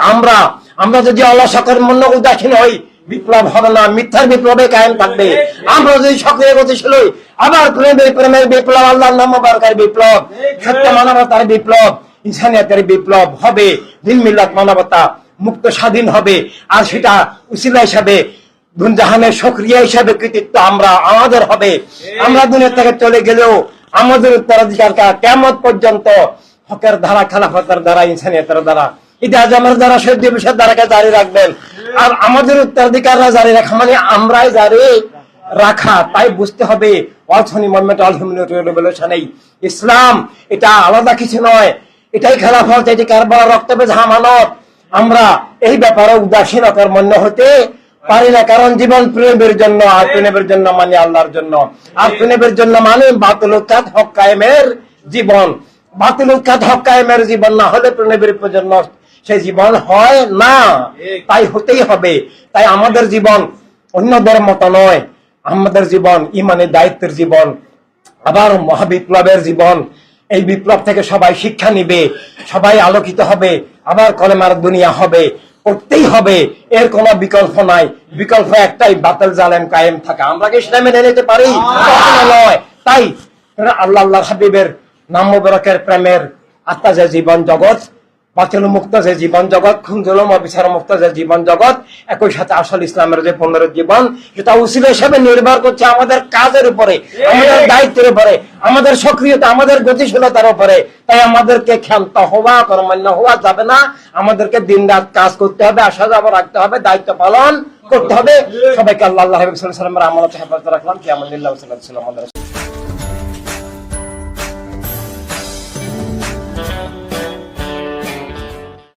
Speaker 2: আমরা যদি অলসকের মন্য উদাসীন হই, বিপ্লব হবে না, মিথ্যার বিপ্লবে কায়েম থাকবে। আমরা যদি সক্রিয় গতিশীল হই, আবার প্রেমের বিপ্লব, আল্লাহর নাম মুবারকের বিপ্লব, সত্য মানবতার বিপ্লব, ইনসানিয়াতের বিপ্লব হবে। দিন মিল্লাত মানবতা মুক্ত স্বাধীন হবে। আর সেটা উসিলা হিসাবে, দুনজাহানের সক্রিয় হিসাবে কৃতিত্ব আমাদের হবে। আমরা দুনিয়া থেকে চলে গেলেও আমাদের উত্তরাধিকার কিয়ামত পর্যন্ত হকের ধারা, খেলাফতের দ্বারা, ইনসানিয়াতের দ্বারা, ঈদে আজমের দ্বারা, শহীদ দিবসের দ্বারাকে জারি রাখবেন। আর আমাদের উত্তরাধিকাররা জারি রাখা মানে আমরাই জারি রাখা। তাই বুঝতে হবে ওয়ার্ল্ড সুন্নি মুভমেন্ট অল হিউম্যানিটি রেভলিউশন, ইসলাম এটা আলাদা কিছু নয়, এটাই খেলাফত, এটি কারবালার রক্তবে জামানত। আমরা এই ব্যাপারে উদাসীনতার মন্য হতে পারি না, কারণ জীবন প্রেমের জন্য, আর প্রেমের জন্য মানে আল্লাহর জন্য, আর প্রেমের জন্য মানে বাতিল উৎখাত হক কায়েমের জীবন। বাতিল উৎখাত হক কায়েমের জীবন না হলে প্রেমের জন্য সেই জীবন হয় না। তাই হতেই হবে। তাই আমাদের জীবন অন্যদের মতো নয়, আমাদের জীবন ইমানের দায়িত্বের জীবন, আবার মহাবিপ্লবের জীবন। এই বিপ্লব থেকে সবাই শিক্ষা নিবে, সবাই আলোকিত হবে, আবার কলেমার দুনিয়া হবে, করতেই হবে। এর কোনো বিকল্প নাই, বিকল্প একটাই, বাতিল জালেম কায়েম থাকা। আমরা কি সেটা মেনে নিতে পারি? কখনো নয়। তাই আল্লাহর হাবিবের নাম মুবারকের প্রেমের আত্মা যে জীবন জগৎ, বাতিল মুক্ত যে জীবন জগৎ, খুনজুলুম অবিচার মুক্ত যে জীবন জগৎ, একই সাথে আসল ইসলামের যে পুনরুজ্জীবন, সেটা উসিলা হিসেবে নির্ভর করছে আমাদের কাজের উপরে, আমাদের দায়িত্বের উপরে, আমাদের সক্রিয়তা, আমাদের গতিশীলতার উপরে। তাই আমাদেরকে ক্ষান্ত হওয়া, কর্মণ্য হওয়া যাবে না। আমাদেরকে দিন রাত কাজ করতে হবে, আশা যাবো রাখতে হবে, দায়িত্ব পালন করতে হবে। সবাইকে আল্লাহ হাবিব সাল্লাল্লাহু আলাইহি ওয়াসাল্লামের আমানত হেফাজতে রাখলাম। কি আমলিল্লাহ সাল্লাল্লাহু আলাইহি ওয়াসাল্লাম।